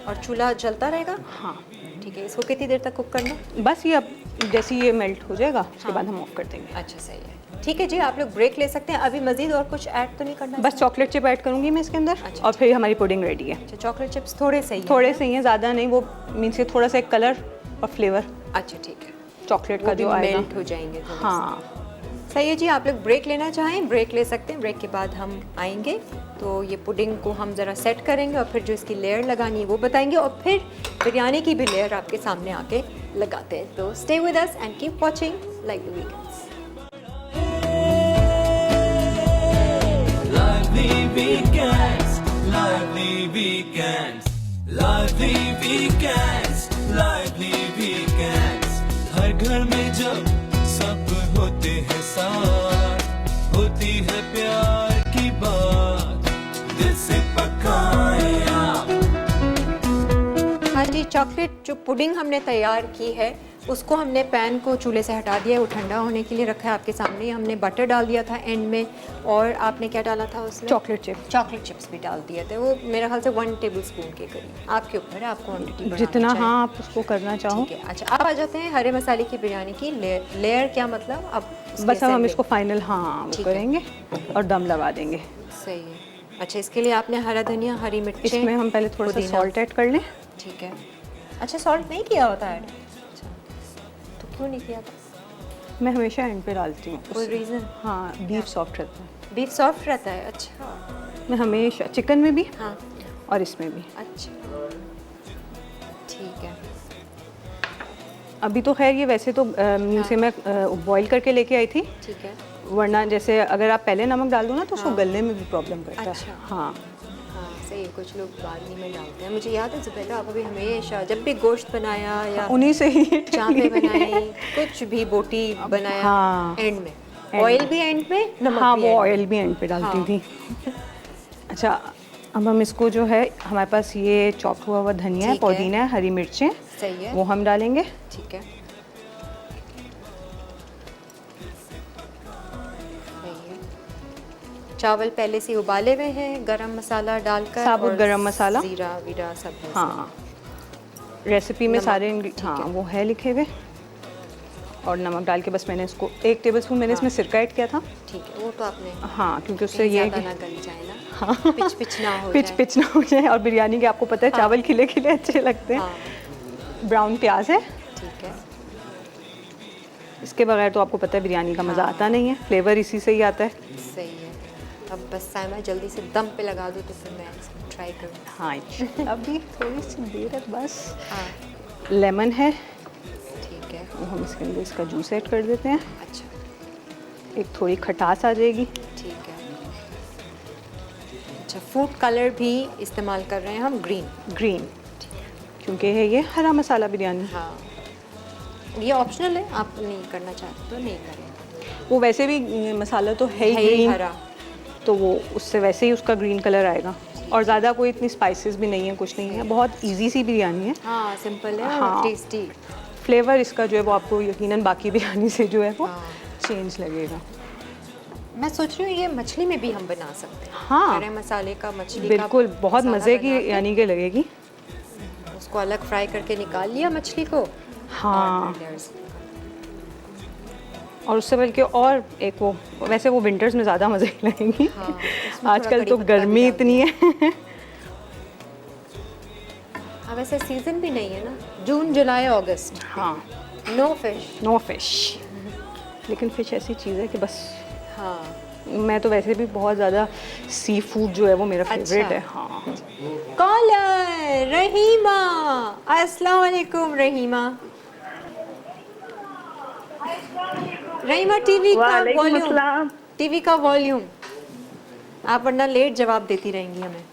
Speaker 1: और चूल्हा जलता रहेगा?
Speaker 2: हाँ,
Speaker 1: ठीक है। इसको कितनी देर तक कुक करना?
Speaker 2: बस ये अब जैसे ये मेल्ट हो जाएगा उसके बाद हम ऑफ कर देंगे।
Speaker 1: अच्छा, सही है। ठीक है जी, आप लोग ब्रेक ले सकते हैं। अभी मज़ीद और कुछ ऐड तो नहीं करना?
Speaker 2: बस चॉकलेट चिप ऐड करूँगी मैं इसके अंदर,
Speaker 1: अच्छा,
Speaker 2: और फिर हमारी पुडिंग रेडी है।
Speaker 1: अच्छा, चॉकलेट चिप्स थोड़े से ही हैं?
Speaker 2: थोड़े से ही हैं, ज़्यादा नहीं। वो मीन्स के थोड़ा सा एक कलर और फ्लेवर
Speaker 1: अच्छा, ठीक है।
Speaker 2: चॉकलेट का
Speaker 1: वो भी
Speaker 2: जो आएगा।
Speaker 1: मेल्ट हो जाएंगे थोड़े से।
Speaker 2: हाँ,
Speaker 1: सही है जी, आप लोग ब्रेक लेना चाहें ब्रेक ले सकते हैं। ब्रेक के बाद हम आएंगे तो ये पुडिंग को हम ज़रा सेट करेंगे और फिर जो इसकी लेयर लगानी है वो बताएंगे, और फिर बिरयानी की भी लेयर आपके सामने आके लगाते हैं। तो stay with us and keep watching live the weekends.
Speaker 3: Lively weekends, lively weekends, lively weekends, lively weekends. हर घर में जब सब होते हैं साथ, होती है प्यार की बात, दिल से पकाए आप।
Speaker 1: हाँ जी, चॉकलेट जो पुडिंग हमने तैयार की है उसको हमने पैन को चूल्हे से हटा दिया है, वो ठंडा होने के लिए रखा है आपके सामने। हमने बटर डाल दिया था एंड में, और आपने क्या डाला था उसमें?
Speaker 2: Chocolate chip.
Speaker 1: चॉकलेट चिप्स भी डाल दिए थे। वो मेरे ख्याल से 1 टेबलस्पून के करीब, आपके ऊपर है, आप क्वांटिटी
Speaker 2: जितना हाँ आप उसको करना चाहो।
Speaker 1: ठीक है। अच्छा, अब आ जाते हैं हरे मसाले की बिरयानी की लेयर क्या मतलब? अब उसकी
Speaker 2: बस अब हम
Speaker 1: assembly।
Speaker 2: इसको फाइनल हाँ वो
Speaker 1: ठीक है।
Speaker 2: करेंगे और दम लगा देंगे।
Speaker 1: सही है। अच्छा, इसके लिए आपने हरा धनिया, हरी मिर्ची,
Speaker 2: इसमें हम पहले थोड़ा सा
Speaker 1: पुदीना।
Speaker 2: सॉल्ट ऐड कर लें।
Speaker 1: ठीक है। अच्छा, सॉल्ट नहीं किया होता ऐड? अच्छा, तो क्यों नहीं किया था?
Speaker 2: मैं हमेशा एंड पे डालती हूँ।
Speaker 1: कोई रीज़न?
Speaker 2: हाँ, बीफ सॉफ्ट रहता है।
Speaker 1: बीफ सॉफ्ट रहता है? अच्छा।
Speaker 2: मैं हमेशा चिकन में भी
Speaker 1: हाँ,
Speaker 2: और इसमें भी।
Speaker 1: अच्छा, ठीक है।
Speaker 2: अभी तो खैर ये वैसे तो मीन से मैं बॉईल करके लेके आई थी,
Speaker 1: ठीक है।
Speaker 2: वरना जैसे अगर आप पहले नमक डाल दो ना तो उसको
Speaker 1: हाँ।
Speaker 2: गलने में भी प्रॉब्लम करता
Speaker 1: अच्छा।
Speaker 2: है। हाँ,
Speaker 1: हाँ, सही है। कुछ लोग बाद में डालते हैं। मुझे याद है ज़ुबैदा, आप अभी हमेशा जब भी गोश्त बनाया या
Speaker 2: उन्हीं से ही
Speaker 1: चापे बनाई, कुछ भी बोटी बनाया,
Speaker 2: हाँ।
Speaker 1: एंड में ऑयल भी एंड में, नमक
Speaker 2: हाँ
Speaker 1: भी
Speaker 2: वो
Speaker 1: end में।
Speaker 2: ऑयल भी एंड पे डालती
Speaker 1: हाँ।
Speaker 2: थी। अच्छा, अब हम इसको जो है हमारे पास ये चॉप हुआ हुआ धनिया है,
Speaker 1: ठीक है।
Speaker 2: पुदीना है, हरी मिर्चें,
Speaker 1: सही है।
Speaker 2: वो हम डालेंगे।
Speaker 1: ठीक है, सही है। चावल पहले से उबाले हुए हैं, गरम मसाला डालकर,
Speaker 2: साबुत
Speaker 1: और
Speaker 2: गरम मसाला।
Speaker 1: जीरा वीरा सब है।
Speaker 2: हाँ, रेसिपी में
Speaker 1: नमक,
Speaker 2: सारे
Speaker 1: ठीक
Speaker 2: हाँ
Speaker 1: है।
Speaker 2: वो है लिखे हुए। और नमक डाल के बस मैंने इसको 1 टेबलस्पून मैंने इसमें सिरका ऐड किया था।
Speaker 1: ठीक है, वो तो आपने
Speaker 2: हाँ, क्योंकि उससे
Speaker 1: कहीं
Speaker 2: ये है
Speaker 1: ज़्यादा
Speaker 2: कि
Speaker 1: ना गल जाए ना,
Speaker 2: हाँ
Speaker 1: पिच पिच ना हो
Speaker 2: पिच
Speaker 1: जाए।
Speaker 2: पिच ना हो जाए। और बिरयानी के आपको पता है चावल खिले खिले अच्छे लगते हैं।
Speaker 1: हाँ,
Speaker 2: ब्राउन प्याज है,
Speaker 1: ठीक है।
Speaker 2: इसके बगैर तो आपको पता है बिरयानी का मज़ा
Speaker 1: हाँ।
Speaker 2: आता नहीं है, फ्लेवर इसी से ही आता है।
Speaker 1: सही है। अब बस साइमा जल्दी से दम पे लगा दो तो फिर मैं इसको ट्राई करूँ।
Speaker 2: हाँ, अभी थोड़ी सी देर है बस।
Speaker 1: हाँ,
Speaker 2: लेमन है,
Speaker 1: ठीक है।
Speaker 2: वो हम इसके अंदर इसका जूस ऐड कर देते हैं।
Speaker 1: अच्छा,
Speaker 2: एक थोड़ी खटास आ जाएगी।
Speaker 1: ठीक है। अच्छा, फूड कलर भी इस्तेमाल कर रहे हैं हम,
Speaker 2: ग्रीन, क्योंकि है ये हरा मसाला बिरयानी।
Speaker 1: हाँ, ये ऑप्शनल है, आप नहीं करना चाहते तो नहीं करें।
Speaker 2: वो वैसे भी मसाला तो है
Speaker 1: है
Speaker 2: ही
Speaker 1: ही
Speaker 2: ग्रीन,
Speaker 1: हरा।
Speaker 2: तो वो उससे वैसे ही उसका ग्रीन कलर आएगा। और ज़्यादा कोई इतनी स्पाइसेस भी नहीं है, कुछ नहीं है, बहुत इजी सी बिरयानी है।
Speaker 1: हाँ सिंपल है और
Speaker 2: हाँ।
Speaker 1: टेस्टी।
Speaker 2: फ्लेवर इसका जो है वो आपको यकीनन बाकी बिरयानी से जो है वो
Speaker 1: हाँ।
Speaker 2: चेंज लगेगा।
Speaker 1: मैं सोच रही हूँ ये मछली में भी हम बना सकते हैं।
Speaker 2: हाँ।
Speaker 1: गरम मसाले का मछली
Speaker 2: बिल्कुल,
Speaker 1: का
Speaker 2: बहुत
Speaker 1: मसाला
Speaker 2: मज़े की
Speaker 1: बना के,
Speaker 2: यानी कि लगेगी।
Speaker 1: उसको अलग फ्राई करके निकाल लिया मछली को।
Speaker 2: हाँ।
Speaker 1: और layers-
Speaker 2: और उससे बल्कि और एक वो, वैसे वो विंटर्स में ज़्यादा मज़े की लगेंगी।
Speaker 1: हाँ, उसमें थोड़ा
Speaker 2: आजकल
Speaker 1: कड़ी
Speaker 2: तो
Speaker 1: पत्ता भी
Speaker 2: गर्मी
Speaker 1: डाल
Speaker 2: इतनी है।
Speaker 1: हाँ वैसे सीजन भी नहीं है ना, जून जुलाई अगस्त।
Speaker 2: हाँ,
Speaker 1: नो फिश।
Speaker 2: No fish. लेकिन फिश ऐसी चीज़ है कि बस,
Speaker 1: हाँ
Speaker 2: मैं तो वैसे भी बहुत ज़्यादा सी फूड जो है वो मेरा फेवरेट
Speaker 1: अच्छा।
Speaker 2: है। हाँ।
Speaker 1: कॉलर रहीमा, अस्सलाम वालेकुम रहीमा। रहीमा टीवी का
Speaker 4: वालेकुम
Speaker 1: वॉल्यूम,
Speaker 4: अस्सलाम।
Speaker 1: टीवी का वॉल्यूम। आप वरना लेट जवाब देती रहेंगी हमें।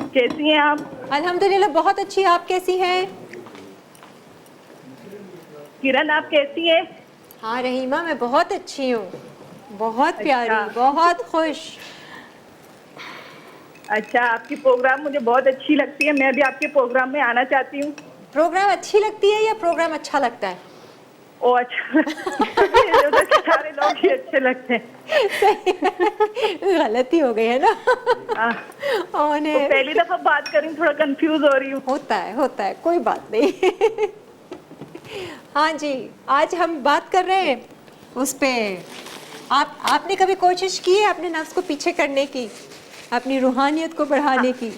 Speaker 4: कैसी हैं आप?
Speaker 1: अल्हम्दुलिल्लाह बहुत अच्छी, आप कैसी हैं?
Speaker 4: किरण आप कैसी हैं?
Speaker 1: हाँ रहीमा मैं बहुत अच्छी हूँ, बहुत प्यारी,
Speaker 4: अच्छा।
Speaker 1: बहुत खुश।
Speaker 4: अच्छा, आपकी प्रोग्राम मुझे बहुत अच्छी लगती है, मैं भी आपके प्रोग्राम में आना चाहती हूँ।
Speaker 1: प्रोग्राम अच्छी लगती है या प्रोग्राम अच्छा लगता है?
Speaker 4: ओ अच्छा। उधर के सारे लोग ही अच्छे लगते हैं।
Speaker 1: गलती हो गई है ना।
Speaker 4: हाँ,
Speaker 1: और
Speaker 4: तो पहली दफा बात कर रही हूँ, थोड़ा कंफ्यूज हो रही हूँ।
Speaker 1: होता है कोई बात नहीं। हाँ जी, आज हम बात कर रहे हैं उस पे, आपने कभी कोशिश की है अपने नफ्स को पीछे करने की, अपनी रूहानियत को बढ़ाने की?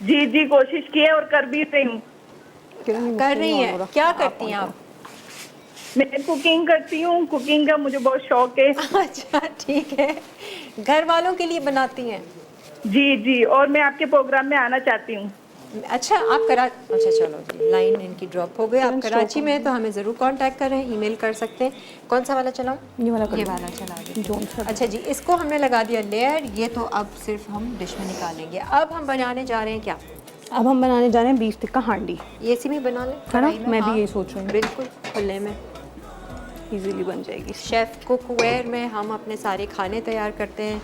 Speaker 4: जी जी, कोशिश की है और कर भी रही हूँ।
Speaker 1: कर रही हैं, क्या करती हैं आप?
Speaker 4: मैं कुकिंग करती हूँ, कुकिंग का मुझे बहुत शौक है।
Speaker 1: अच्छा ठीक है, घर वालों के लिए बनाती हैं?
Speaker 4: जी जी, और मैं आपके प्रोग्राम में आना चाहती हूँ।
Speaker 1: अच्छा आप अच्छा चलो जी, लाइन इनकी ड्रॉप हो गई। आप कराची में हैं तो हमें ज़रूर कांटेक्ट करें, ईमेल कर सकते हैं। कौन सा वाला चलाऊं?
Speaker 2: ये वाला कर
Speaker 1: ये
Speaker 2: दो।
Speaker 1: वाला चला दें।
Speaker 2: जोन सा।
Speaker 1: अच्छा जी, इसको हमने लगा दिया लेयर, ये तो अब सिर्फ हम डिश में निकालेंगे। अब हम बनाने जा रहे हैं क्या?
Speaker 2: अब हम बनाने जा रहे हैं बीफ टिक्का हांडी।
Speaker 1: ये इसी में बना लें
Speaker 2: है ना?
Speaker 1: कढ़ाई में?
Speaker 2: मैं भी
Speaker 1: हाँ,
Speaker 2: यही सोच रही हूँ।
Speaker 1: बिल्कुल खुले में।
Speaker 2: इजीली बन जाएगी।
Speaker 1: शेफ़ कुकवेयर में हम अपने सारे खाने तैयार करते हैं,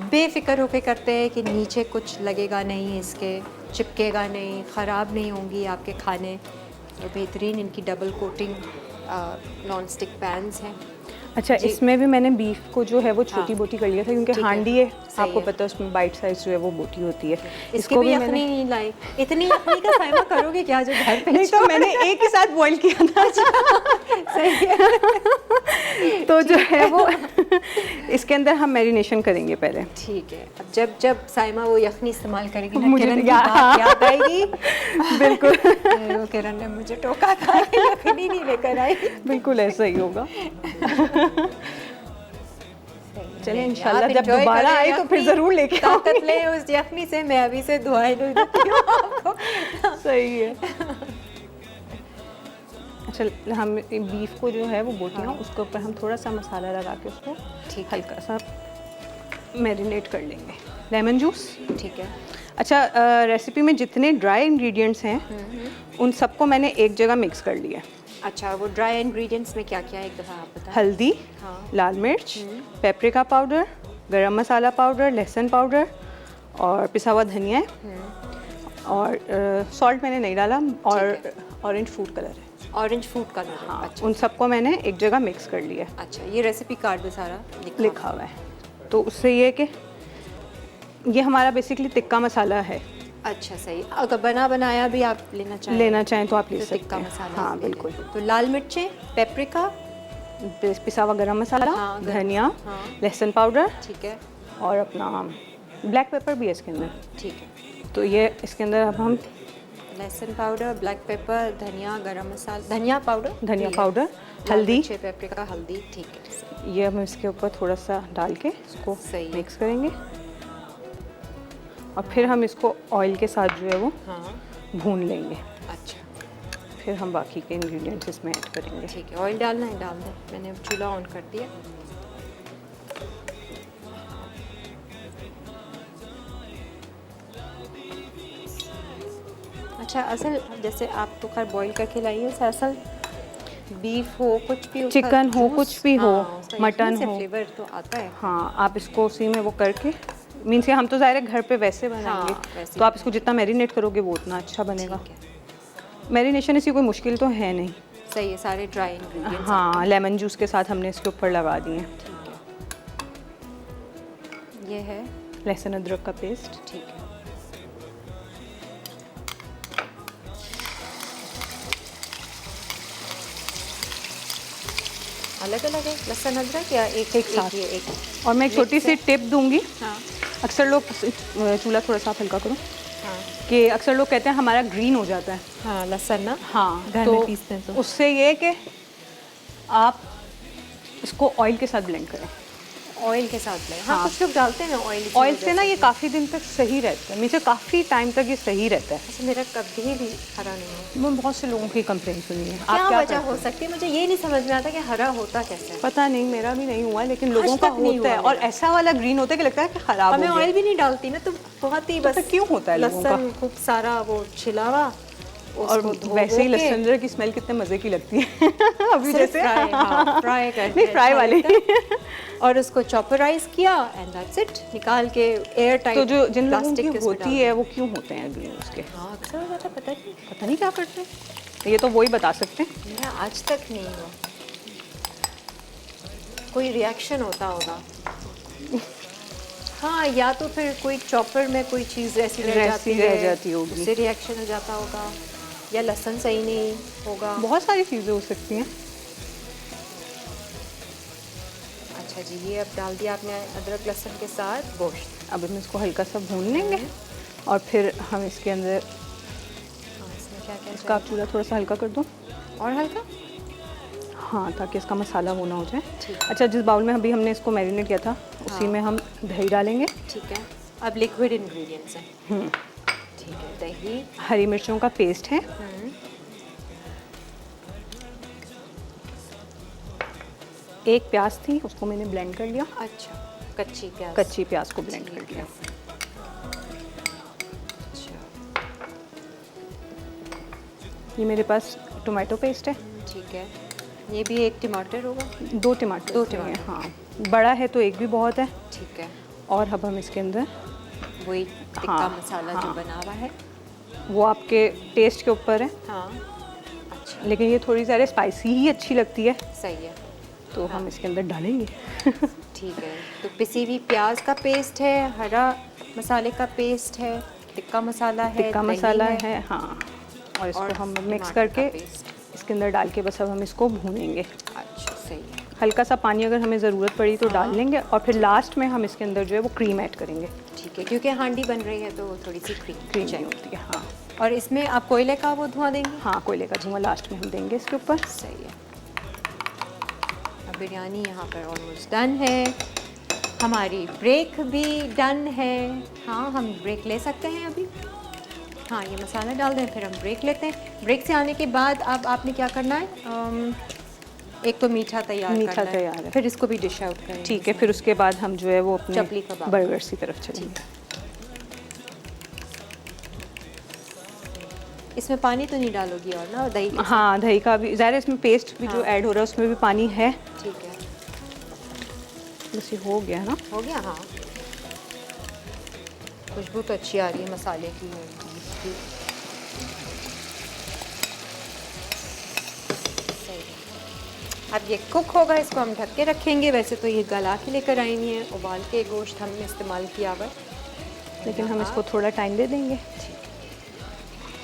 Speaker 1: बेफिक्र होकर करते हैं कि नीचे कुछ लगेगा नहीं, इसके चिपकेगा नहीं, ख़राब नहीं होंगी आपके खाने। तो बेहतरीन इनकी double coating non stick pans हैं।
Speaker 2: अच्छा,
Speaker 1: जी।
Speaker 2: इसमें भी मैंने बीफ को जो है वो छोटी
Speaker 1: हाँ।
Speaker 2: बोटी कर लिया था, क्योंकि
Speaker 1: ठीक है,
Speaker 2: हांडी है,
Speaker 1: सही
Speaker 2: आपको
Speaker 1: है।
Speaker 2: पता है उसमें बाइट साइज जो है वो बोटी होती है।
Speaker 1: इसकी भी यखनी नहीं लाई, इतनी यखनी का साइमा करोगे क्या जो घर पे
Speaker 2: नहीं, तो मैंने एक ही साथ बॉईल किया था।
Speaker 1: सही है।
Speaker 2: तो जो है वो इसके अंदर हम मैरिनेशन करेंगे पहले।
Speaker 1: ठीक है, अब जब साइमा वो यखनी इस्तेमाल करेगी ना,
Speaker 2: मुझे
Speaker 1: किरण की
Speaker 2: याद-
Speaker 1: बात याद आएगी।
Speaker 2: बिल्कुल।
Speaker 1: वो किरण ने मुझे टोका था, यखनी नहीं लेकर आई।
Speaker 2: बिल्कुल ऐसा ही होगा। चलिए
Speaker 1: आप
Speaker 2: इंशाल्लाह जब
Speaker 1: enjoy
Speaker 2: दोबारा
Speaker 1: करें
Speaker 2: आए तो फिर
Speaker 1: यखनी,
Speaker 2: ज़रूर लेके
Speaker 1: ताकत
Speaker 2: आऊंगी।
Speaker 1: ले उस यखनी से। मैं अभी से दुआएं दूं देती हूँ आपको।
Speaker 2: सही है। अच्छा, हम बीफ को जो है वो बोटियाँ, उसके ऊपर हम थोड़ा सा मसाला लगा के उसको
Speaker 1: ठीक है।
Speaker 2: हल्का सा मैरिनेट कर लेंगे। Lemon juice.
Speaker 1: ठीक है।
Speaker 2: अच्छा, रेसिपी में जितने ड्राई इंग्रेडिएंट्स हैं उन सबको मैंने एक जगह मिक्स कर लिया है।
Speaker 1: अच्छा, वो ड्राई इंग्रेडिएंट्स में क्या क्या है एक दफ़ा आप बताएं।
Speaker 2: हल्दी,
Speaker 1: हाँ।
Speaker 2: लाल मिर्च, पेपरिका पाउडर, गरम मसाला पाउडर, लहसुन पाउडर और पिसा हुआ धनिया है। और सॉल्ट मैंने नहीं डाला, और ऑरेंज फूड कलर है।
Speaker 1: ऑरेंज फूड का कलर।
Speaker 2: हाँ,
Speaker 1: अच्छा
Speaker 2: उन सबको मैंने एक जगह मिक्स कर लिया है।
Speaker 1: अच्छा, ये रेसिपी कार्ड में सारा
Speaker 2: लिखा हुआ है। तो उससे ये है कि ये हमारा बेसिकली टिक्का मसाला है।
Speaker 1: अच्छा सही, अगर बना बनाया भी आप लेना चाहें
Speaker 2: तो आप ले
Speaker 1: तो
Speaker 2: सकते
Speaker 1: टिक्का
Speaker 2: हैं।
Speaker 1: मसाला
Speaker 2: हाँ
Speaker 1: ले लें।
Speaker 2: बिल्कुल।
Speaker 1: तो लाल मिर्चें, पेपरिका,
Speaker 2: पिसा हुआ गरम मसाला,
Speaker 1: हाँ, गरम-
Speaker 2: धनिया,
Speaker 1: हाँ।
Speaker 2: लहसुन पाउडर
Speaker 1: ठीक है
Speaker 2: और अपना ब्लैक पेपर भी है इसके अंदर।
Speaker 1: ठीक है।
Speaker 2: तो ये इसके अंदर अब हम
Speaker 1: लहसुन पाउडर, ब्लैक पेपर, धनिया, गरम मसाला, धनिया पाउडर,
Speaker 2: धनिया
Speaker 1: ठीक है।
Speaker 2: पाउडर,
Speaker 1: लाल
Speaker 2: हल्दी,
Speaker 1: मिर्चें, पेपरिका, हल्दी, ठीक है सही।
Speaker 2: ये हम इसके ऊपर थोड़ा सा डाल के इसको
Speaker 1: सही है।
Speaker 2: मिक्स करेंगे। और फिर हम इसको ऑयल के साथ जो है वो
Speaker 1: हाँ
Speaker 2: भून लेंगे।
Speaker 1: अच्छा
Speaker 2: फिर हम बाकी के इंग्रेडिएंट्स इसमें ऐड करेंगे।
Speaker 1: ठीक है, ऑयल डालना है डाल दें, मैंने अब चूल्हा ऑन कर दिया। अच्छा, असल जैसे आप तो खैर बॉईल करके लाई है, असल बीफ हो कुछ भी उसका
Speaker 2: चिकन हो,
Speaker 1: juice,
Speaker 2: कुछ भी हो,
Speaker 1: हाँ, उसका
Speaker 2: मटन
Speaker 1: इसमें से
Speaker 2: हो।
Speaker 1: फ्लेवर तो आता है।
Speaker 2: हाँ, आप इसको उसी में वो करके, मीन्स कि हम तो ज़ाहिर है घर पे वैसे बनाएंगे,
Speaker 1: हाँ, वैसे
Speaker 2: तो आप इसको जितना मैरिनेट करोगे वो उतना अच्छा बनेगा।
Speaker 1: ठीक है,
Speaker 2: मैरिनेशन इसकी कोई मुश्किल तो है नहीं।
Speaker 1: सही है, सारे ड्राई इंग्रेडिएंट्स।
Speaker 2: हाँ, लेमन जूस के साथ हमने इसके ऊपर लगा दिए हैं
Speaker 1: ठीक है, ये है,
Speaker 2: लहसुन अदरक का पेस्ट।
Speaker 1: ठीक है। अलग अलग है लहसुन अदरक या एक
Speaker 2: साथ?
Speaker 1: ये एक?
Speaker 2: और मैं एक छोटी सी टिप दूंगी,
Speaker 1: हाँ
Speaker 2: अक्सर लोग चूल्हा थोड़ा सा हल्का करो,
Speaker 1: हाँ
Speaker 2: कि अक्सर लोग कहते हैं हमारा ग्रीन हो जाता है।
Speaker 1: हाँ, लहसुन ना,
Speaker 2: हाँ,
Speaker 1: घर
Speaker 2: तो
Speaker 1: में पीसते हैं तो।
Speaker 2: उससे ये है कि आप इसको ऑयल के साथ ब्लेंड करें।
Speaker 1: ऑयल के साथ में, हाँ,
Speaker 2: हाँ।
Speaker 1: कुछ लोग डालते हैं ना ऑयल।
Speaker 2: ऑयल से ना ये काफ़ी दिन तक सही रहता है, मुझे काफ़ी टाइम तक ये सही रहता है।
Speaker 1: अच्छा, मेरा कभी भी हरा नहीं है।
Speaker 2: मैं बहुत से लोगों की कंप्लेन सुनी है।
Speaker 1: क्या
Speaker 2: आप क्या
Speaker 1: वजह
Speaker 2: करते
Speaker 1: हो
Speaker 2: हैं?
Speaker 1: सकती है, मुझे ये नहीं समझ में आता कि हरा होता कैसे है।
Speaker 2: पता नहीं, मेरा भी नहीं हुआ, लेकिन
Speaker 1: आज
Speaker 2: लोगों का
Speaker 1: तक नहीं
Speaker 2: होता है।
Speaker 1: हुआ
Speaker 2: और
Speaker 1: मेरा।
Speaker 2: ऐसा वाला ग्रीन होता है कि लगता है कि खराब
Speaker 1: और
Speaker 2: हो
Speaker 1: मैं
Speaker 2: गया।
Speaker 1: ऑयल भी नहीं डालती ना, तो बहुत ही बस
Speaker 2: फिर क्यों होता है लोगों का?
Speaker 1: लहसुन खूब सारा वो छिलावा,
Speaker 2: और
Speaker 1: उसको धो
Speaker 2: वैसे ही
Speaker 1: वो के,
Speaker 2: लहसुन अदरक की स्मेल कितने मज़े की लगती है अभी
Speaker 1: सिर्फ
Speaker 2: जैसे
Speaker 1: फ्राई, हाँ, फ्राई करते
Speaker 2: नहीं,
Speaker 1: हैं
Speaker 2: फ्राई
Speaker 1: अच्छा
Speaker 2: वाली।
Speaker 1: लगता है। और उसको चॉपराइज किया एंड दैट्स इट, निकाल के एयर टाइट
Speaker 2: तो जो जिन लोगों की होती है वो क्यों होते हैं ग्रीन उसके?
Speaker 1: हाँ, अक्सर हो जाता है,
Speaker 2: पता नहीं क्या करते हैं, ये तो वही बता सकते हैं।
Speaker 1: मेरा आज तक नहीं हुआ। कोई रिएक्शन होता होगा, हाँ, या तो फिर कोई चॉपर में कोई चीज़ ऐसी रह जाती
Speaker 2: होगी।
Speaker 1: उससे रिएक्शन हो जाता होगा, या लहसुन सही नहीं होगा।
Speaker 2: बहुत सारी चीज़ें हो सकती हैं।
Speaker 1: अच्छा जी, ये अब डाल दिया आपने अदरक लहसुन के साथ गोश्त।
Speaker 2: अब हम इसको हल्का सा भून लेंगे और फिर हम इसके अंदर,
Speaker 1: हाँ, इसमें क्या क्या
Speaker 2: इसका आप चूल्हा थोड़ा सा हल्का कर दो।
Speaker 1: और हल्का,
Speaker 2: हाँ, ताकि इसका मसाला वो ना हो जाए।
Speaker 1: ठीक है।
Speaker 2: अच्छा, जिस बाउल में अभी हमने इसको मैरिनेट किया था उसी में हम दही डालेंगे,
Speaker 1: ठीक है। अब लिक्विड इंग्रेडिएंट्स हैं, ठीक है। दही,
Speaker 2: हरी मिर्चों का पेस्ट है, एक प्याज थी उसको मैंने ब्लेंड कर लिया,
Speaker 1: अच्छा, कच्ची प्याज,
Speaker 2: कच्ची प्याज को ब्लेंड कर लिया।
Speaker 1: अच्छा,
Speaker 2: ये मेरे पास टोमेटो पेस्ट है,
Speaker 1: ठीक है। ये भी एक टमाटर होगा,
Speaker 2: 2 टमाटर।
Speaker 1: दो
Speaker 2: चाहिए,
Speaker 1: टमाटर।
Speaker 2: हाँ, बड़ा है तो एक भी बहुत है।
Speaker 1: ठीक है।
Speaker 2: और अब हम इसके अंदर
Speaker 1: वही टिक्का
Speaker 2: हाँ,
Speaker 1: मसाला जो
Speaker 2: हाँ।
Speaker 1: बना हुआ है,
Speaker 2: वो आपके टेस्ट के ऊपर है,
Speaker 1: हाँ, अच्छा,
Speaker 2: लेकिन ये थोड़ी ज़्यादा स्पाइसी ही अच्छी लगती है,
Speaker 1: सही है,
Speaker 2: तो हम इसके अंदर डालेंगे
Speaker 1: ठीक है। तो पिसी हुई प्याज का पेस्ट है, हरा मसाले का पेस्ट है, टिक्का मसाला है,
Speaker 2: टिक्का
Speaker 1: दही
Speaker 2: मसाला है, हाँ, और इसको
Speaker 1: और
Speaker 2: हम मिक्स
Speaker 1: टमाटर का
Speaker 2: करके
Speaker 1: पेस्ट।
Speaker 2: इसके अंदर डाल के बस अब हम इसको भूनेंगे।
Speaker 1: अच्छा, सही है,
Speaker 2: हल्का सा पानी अगर हमें ज़रूरत पड़ी तो डाल लेंगे, और फिर लास्ट में हम इसके अंदर जो है वो क्रीम ऐड करेंगे।
Speaker 1: ठीक है, क्योंकि हांडी बन रही है तो थोड़ी सी क्रीम
Speaker 2: क्रीम
Speaker 1: चाहिए।
Speaker 2: होती है, हाँ।
Speaker 1: और इसमें आप कोयले का वो धुआं देंगे?
Speaker 2: हाँ, कोयले का धुआं लास्ट में हम देंगे इसके ऊपर।
Speaker 1: सही है। अब बिरयानी यहाँ पर ऑलमोस्ट डन है, हमारी ब्रेक भी डन है। हाँ, हम ब्रेक ले सकते हैं अभी। हाँ, ये मसाला डाल दें, फिर हम ब्रेक लेते हैं। ब्रेक से आने के बाद अब आपने क्या करना है, एक तो मीठा तैयार
Speaker 2: मीठा
Speaker 1: करना
Speaker 2: तैयार है।
Speaker 1: फिर इसको भी डिश आउट करेंगे।
Speaker 2: ठीक है, फिर उसके बाद हम जो है वो अपने
Speaker 1: चपली कबाब।
Speaker 2: बर्गर्स की तरफ चलेंगे।
Speaker 1: इसमें पानी तो नहीं डालोगी और ना, दही के साथ?
Speaker 2: हाँ, दही का भी ज़ाहिर है, इसमें पेस्ट भी जो ऐड हो रहा है उसमें भी पानी है।
Speaker 1: ठीक है,
Speaker 2: बस ये हो गया ना।
Speaker 1: हो गया। हाँ, खुशबू तो अच्छी आ रही है मसाले की। सही है। अब ये कुक होगा, इसको हम ढक के रखेंगे। वैसे तो ये गला के लेकर आई नहीं है, उबाल के गोश्त हमने इस्तेमाल किया हुआ है,
Speaker 2: लेकिन हम इसको थोड़ा टाइम दे देंगे।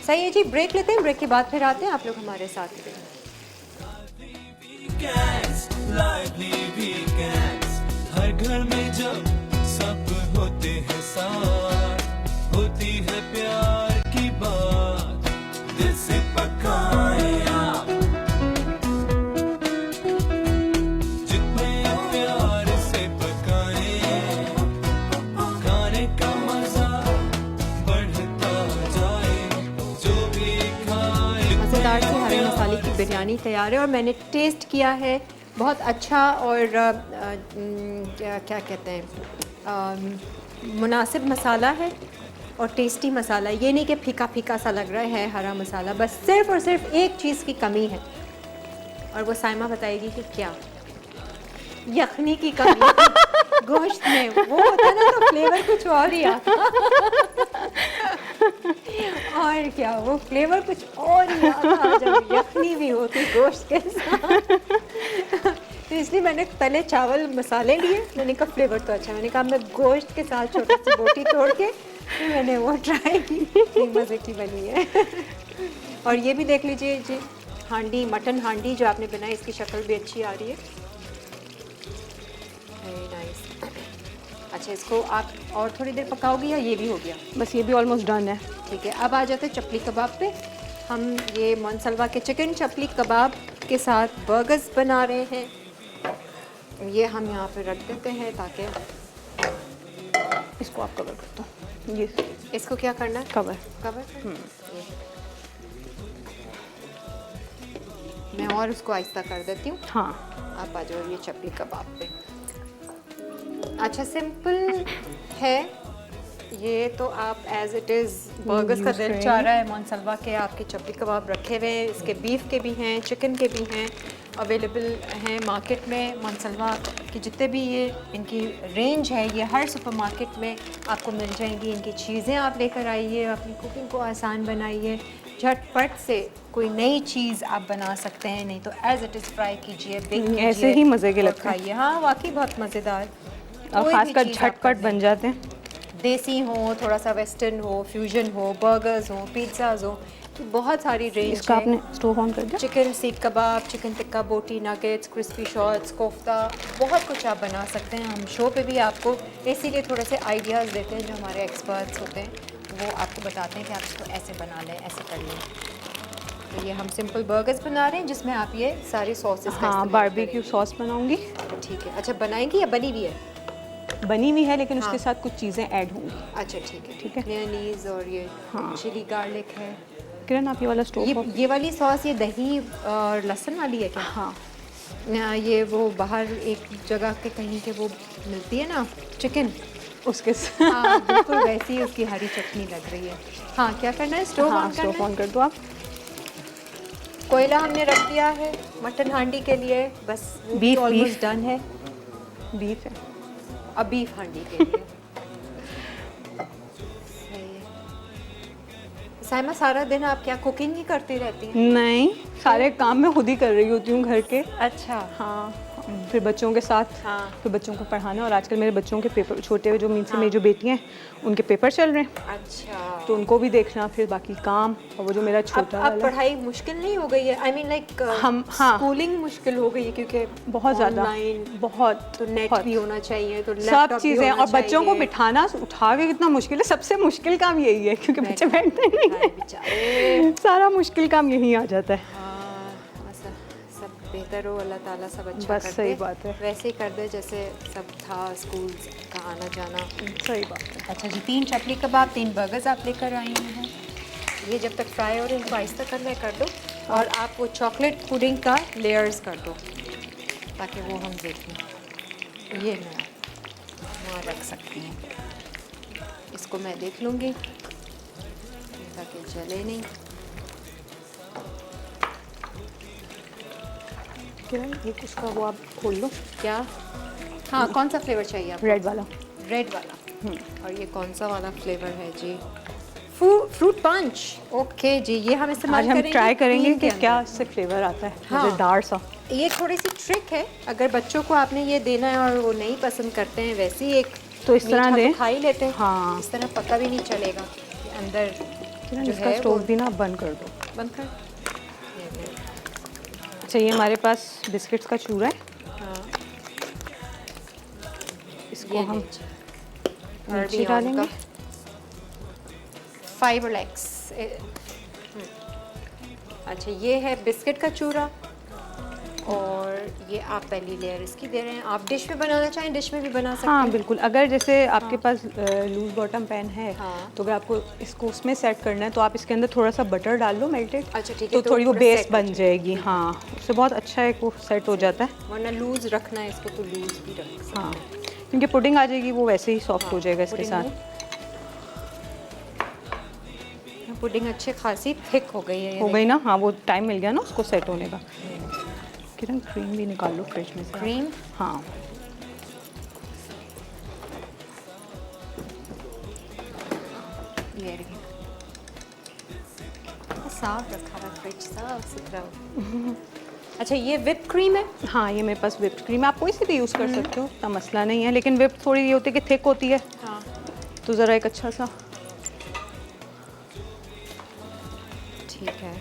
Speaker 1: सही है जी। ब्रेक लेते हैं, ब्रेक के बाद फिर आते हैं, आप लोग हमारे साथ रहें।
Speaker 3: Weekends, lively weekends, हर घर में जब सब होते हैं साथ, होती है प्यार की बात, दिल से पकाए आप, जितने प्यार से पकाए, खाने का मजा बढ़ता जाए, जो भी खाए
Speaker 1: मज़ेदार सी हरे मसाले की बिरयानी तैयार है और मैंने टेस्ट किया है, बहुत अच्छा। और क्या क्या कहते हैं, मुनासिब मसाला है और टेस्टी मसाला। ये नहीं कि फीका फीका सा लग रहा है हरा मसाला, बस सिर्फ़ और सिर्फ एक चीज़ की कमी है, और वो साइमा बताएगी कि क्या यखनी की कमी थी गोश्त में, वो होता ना तो फ्लेवर कुछ और ही आता और क्या, वो फ्लेवर कुछ और ही आता जब यखनी भी होती गोश्त के साथ। तो इसलिए मैंने पहले चावल मसाले लिए, मैंने कहा फ्लेवर तो अच्छा, मैंने कहा मैं गोश्त के साथ छोटी सी बोटी तोड़ के फिर मैंने वो ट्राई की, ये मज़े की बनी है। और ये भी देख लीजिए जी, हांडी, मटन हांडी जो आपने बनाई, इसकी शक्ल भी अच्छी आ रही है, वेरी नाइस। अच्छा, इसको आप और थोड़ी देर पकाओगी या ये भी हो गया?
Speaker 2: बस ये भी ऑलमोस्ट डन है।
Speaker 1: ठीक है, अब आ जाते हैं चपली कबाब पे। हम ये मोनसलवा के चिकन चपली कबाब के साथ बर्गर्स बना रहे हैं। ये हम यहाँ पे रख देते हैं ताकि
Speaker 2: इसको आप कवर कर दो। ये
Speaker 1: इसको क्या करना है?
Speaker 2: कवर।
Speaker 1: कवर ये। मैं और उसको आहिस्ता कर देती हूँ।
Speaker 2: हाँ,
Speaker 1: आप आ जाओ ये चपली कबाब पे। अच्छा, सिंपल है ये तो, आप एज इट इज़ बर्गर्स का दिल चाह रहा है, मोनसलवा के आपके चपली कबाब रखे हुए हैं, इसके बीफ के भी हैं, चिकन के भी हैं, अवेलेबल हैं मार्केट में। मोनसलवा की जितने भी ये इनकी रेंज है, ये हर सुपरमार्केट में आपको मिल जाएंगी। इनकी चीज़ें आप लेकर आइए, अपनी कुकिंग को आसान बनाइए, झटपट से कोई नई चीज़ आप बना सकते हैं। नहीं तो एज इट इज़ फ्राई कीजिए, बेक कीजिए,
Speaker 2: ऐसे ही मज़े के
Speaker 1: और
Speaker 2: लगते हैं।
Speaker 1: खाइए। हाँ, वाकई बहुत मज़ेदार,
Speaker 2: और
Speaker 1: कोई भी
Speaker 2: खासकर
Speaker 1: चीज़ आप
Speaker 2: झटपट
Speaker 1: कर
Speaker 2: बन
Speaker 1: दें।
Speaker 2: जाते हैं।
Speaker 1: देसी हो, थोड़ा सा वेस्टर्न हो, फ्यूजन हो, बर्गर्स हो, पिज़्ज़ाज़ हो, तो बहुत सारी रेंज
Speaker 2: इसका
Speaker 1: है।
Speaker 2: आपने स्टोव ऑन कर दिया?
Speaker 1: चिकन सीख कबाब, चिकन टिक्का बोटी, नगेट्स, क्रिस्पी शॉट्स, कोफ्ता, बहुत कुछ आप बना सकते हैं। हम शो पे भी आपको इसीलिए थोड़े से आइडियाज़ देते हैं, जो हमारे एक्सपर्ट्स होते हैं वो आपको बताते हैं कि आप इसको ऐसे बना लें, ऐसे कर लें। तो ये हम सिंपल बर्गर्स बना रहे हैं जिसमें आप ये सारी सॉसेस
Speaker 2: हाँ, बारबेक्यू सॉस बनाऊंगी।
Speaker 1: ठीक है। अच्छा, बनाएंगी या बनी हुई है?
Speaker 2: बनी हुई है, लेकिन
Speaker 1: हाँ।
Speaker 2: उसके साथ कुछ चीज़ें ऐड होंगी।
Speaker 1: अच्छा, ठीक है।
Speaker 2: ठीक है।
Speaker 1: मेयोनीज और ये
Speaker 2: हाँ।
Speaker 1: चिली गार्लिक है।
Speaker 2: किरण, आप ये वाला स्टोव
Speaker 1: ये वाली सॉस, ये दही और लहसुन वाली है क्या?
Speaker 2: हाँ,
Speaker 1: ये वो बाहर एक जगह के कहीं के वो मिलती है ना चिकन,
Speaker 2: उसके
Speaker 1: हाँ बिल्कुल वैसी ही उसकी हरी चटनी लग रही है। हाँ, क्या करना है? स्टोव
Speaker 2: हाँ,
Speaker 1: ऑन
Speaker 2: स्टोव
Speaker 1: करना
Speaker 2: ऑन
Speaker 1: है।
Speaker 2: कर दो आप।
Speaker 1: कोयला हमने रख दिया है मटन हांडी के लिए, बस
Speaker 2: बीफ
Speaker 1: ऑलमोस्ट डन है।
Speaker 2: बीफ है।
Speaker 1: अब बीफ हांडी के लिए सही है। साइमा, सारा दिन आप क्या कुकिंग ही करती रहती हैं?
Speaker 2: नहीं, सारे काम मैं खुद ही कर रही होती हूँ घर के।
Speaker 1: अच्छा।
Speaker 2: हाँ, फिर बच्चों के साथ,
Speaker 1: हाँ।
Speaker 2: फिर बच्चों को पढ़ाना, और आजकल मेरे बच्चों के पेपर छोटे हुए, जो मीन से मेरी जो बेटियाँ हैं उनके पेपर चल रहे हैं,
Speaker 1: अच्छा,
Speaker 2: तो उनको भी देखना, फिर बाकी काम, और वो जो मेरा छोटा
Speaker 1: अब
Speaker 2: वाला
Speaker 1: पढ़ाई मुश्किल नहीं हो गई है? आई मीन लाइक
Speaker 2: हम, हाँ,
Speaker 1: स्कूलिंग मुश्किल हो गई है क्योंकि
Speaker 2: बहुत ज़्यादा,
Speaker 1: ऑनलाइन
Speaker 2: बहुत,
Speaker 1: तो नेट
Speaker 2: बहुत।
Speaker 1: भी होना चाहिए, तो
Speaker 2: सब
Speaker 1: लैपटॉप भी
Speaker 2: चीज़ें,
Speaker 1: होना
Speaker 2: और बच्चों को
Speaker 1: चाहिए।
Speaker 2: बिठाना उठा के कितना मुश्किल है। सबसे मुश्किल काम यही है, क्योंकि बच्चे बैठते नहीं
Speaker 1: हाय बेचारे।
Speaker 2: हैं। सारा मुश्किल काम यही आ जाता है।
Speaker 1: हाँ, सब बेहतर हो, अल्लाह ताला सब अच्छा
Speaker 2: बस
Speaker 1: कर
Speaker 2: सही
Speaker 1: दे।
Speaker 2: बात है।
Speaker 1: वैसे ही कर दे जैसे सब था, स्कूल का आना जाना।
Speaker 2: सही बात है।
Speaker 1: अच्छा जी, 3 चपली कबाब, 3 बर्गर्स आप लेकर आई हैं। ये जब तक फ्राई हो रहे हैं इनको आहिस्ता कर दो, और आप वो चॉकलेट पुडिंग का लेयर्स कर दो ताकि वो हम देखें। ये मैं वहाँ रख सकती हूँ, इसको मैं देख लूँगी ताकि जले नहीं।
Speaker 2: किरण, ये उसका वो आप खोल लो,
Speaker 1: क्या? हाँ, कौन सा फ्लेवर चाहिए आपको?
Speaker 2: रेड वाला।
Speaker 1: रेड वाला। और ये कौन सा वाला फ्लेवर है जी? Fruit punch. ओके जी, ये हम इस्तेमाल
Speaker 2: आज हम
Speaker 1: करेंगे
Speaker 2: ट्राई करेंगे
Speaker 1: क्रीम
Speaker 2: कि
Speaker 1: के
Speaker 2: क्या
Speaker 1: अंदर।
Speaker 2: इससे फ्लेवर आता है,
Speaker 1: हाँ।
Speaker 2: मज़ेदार सा।
Speaker 1: ये थोड़ी सी ट्रिक है, अगर बच्चों को आपने ये देना है और वो नहीं पसंद करते हैं, वैसे ही एक
Speaker 2: तो इस तरह
Speaker 1: मीठा
Speaker 2: दें।
Speaker 1: तो खा ही लेते हैं।
Speaker 2: हाँ।
Speaker 1: इस तरह पता भी नहीं चलेगा कि अंदर
Speaker 2: किरण,
Speaker 1: जो
Speaker 2: इसका
Speaker 1: है
Speaker 2: स्टोव
Speaker 1: वो
Speaker 2: भी ना बंद कर दो।
Speaker 1: बंद कर। ये ले।
Speaker 2: अच्छा, ये हमारे पास बिस्किट्स का चूरा है,
Speaker 1: हाँ,
Speaker 2: इसको
Speaker 1: ये
Speaker 2: हम
Speaker 1: नीचे
Speaker 2: नीचे डालेंगे।
Speaker 1: Fibre legs. अच्छा, ये है बिस्किट का चूरा, और ये आप पहली लेयर इसकी दे रहे हैं। आप डिश में बनाना चाहें डिश में भी बना सकते
Speaker 2: हाँ
Speaker 1: हैं।
Speaker 2: बिल्कुल, अगर जैसे आपके पास लूज बॉटम पैन है,
Speaker 1: हाँ।
Speaker 2: तो अगर आपको इसको उसमें सेट करना है तो आप इसके अंदर थोड़ा सा बटर डाल लो, मेल्टेड।
Speaker 1: अच्छा, ठीक है,
Speaker 2: तो थोड़ी वो
Speaker 1: पूरा
Speaker 2: बेस
Speaker 1: set हो
Speaker 2: बन जाएगी। हाँ, उससे बहुत अच्छा है, वो सेट हो जाता है।
Speaker 1: वरना लूज रखना है इसको तो लूज भी रख सकते
Speaker 2: हाँ, क्योंकि पुडिंग आ जाएगी, वो वैसे ही सॉफ्ट हो जाएगा इसके
Speaker 1: पुडिंग
Speaker 2: साथ।
Speaker 1: में- पुडिंग अच्छी खासी थिक हो गई है, ये
Speaker 2: हो गई ना? हाँ, वो टाइम मिल गया ना उसको सेट होने का। किरण क्रीम भी निकाल लो फ्रिज में से।
Speaker 1: क्रीम
Speaker 2: हाँ,
Speaker 1: ये रही। साफ रखा हुआ फ्रिज, साफ सुथरा। अच्छा, ये विप क्रीम है।
Speaker 2: हाँ ये मेरे पास विप्ड क्रीम, आप कोई सी भी यूज़ कर सकते हो, इतना मसला नहीं है, लेकिन विप थोड़ी ये होती है कि थिक होती है,
Speaker 1: हाँ,
Speaker 2: तो ज़रा एक अच्छा सा।
Speaker 1: ठीक है।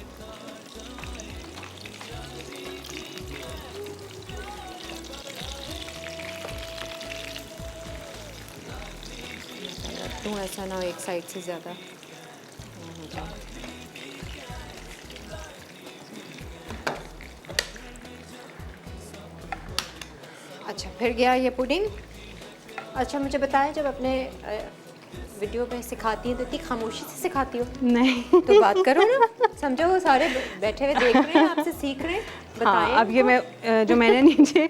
Speaker 1: रखूँ ऐसा ना हो एक साइड से ज़्यादा हो जाए। अच्छा, फिर गया ये पुडिंग। अच्छा, मुझे बताएं, जब अपने वीडियो में सिखाती हैं तो इतनी खामोशी से सिखाती हो?
Speaker 2: नहीं
Speaker 1: तो बात करो ना, समझो वो सारे बैठे हुए देख रहे हैं, आपसे सीख रहे हैं। बताएं।
Speaker 2: हाँ, अब ये मैं जो मैंने नीचे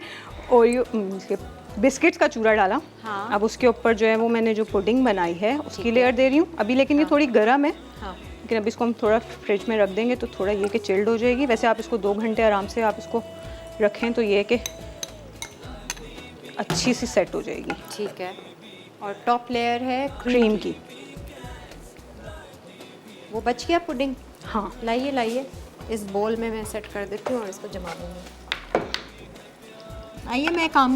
Speaker 2: ओरियो बिस्किट्स का चूरा डाला।
Speaker 1: हाँ।
Speaker 2: अब उसके ऊपर जो है वो मैंने जो पुडिंग बनाई है उसकी लेयर दे रही हूँ अभी, लेकिन ये थोड़ी गर्म है।
Speaker 1: हाँ,
Speaker 2: लेकिन अभी इसको हम थोड़ा फ्रिज में रख देंगे तो थोड़ा ये कि चिल्ड हो जाएगी। वैसे आप इसको 2 घंटे आराम से आप इसको रखें तो ये कि अच्छी सी सेट हो जाएगी।
Speaker 1: ठीक है। और टॉप लेयर है
Speaker 2: क्रीम की।
Speaker 1: वो बच गया पुडिंग।
Speaker 2: हाँ
Speaker 1: लाइए लाइए, इस बोल में मैं सेट कर देती हूँ और इसको जमा दूँगी। आइए, मेरा काम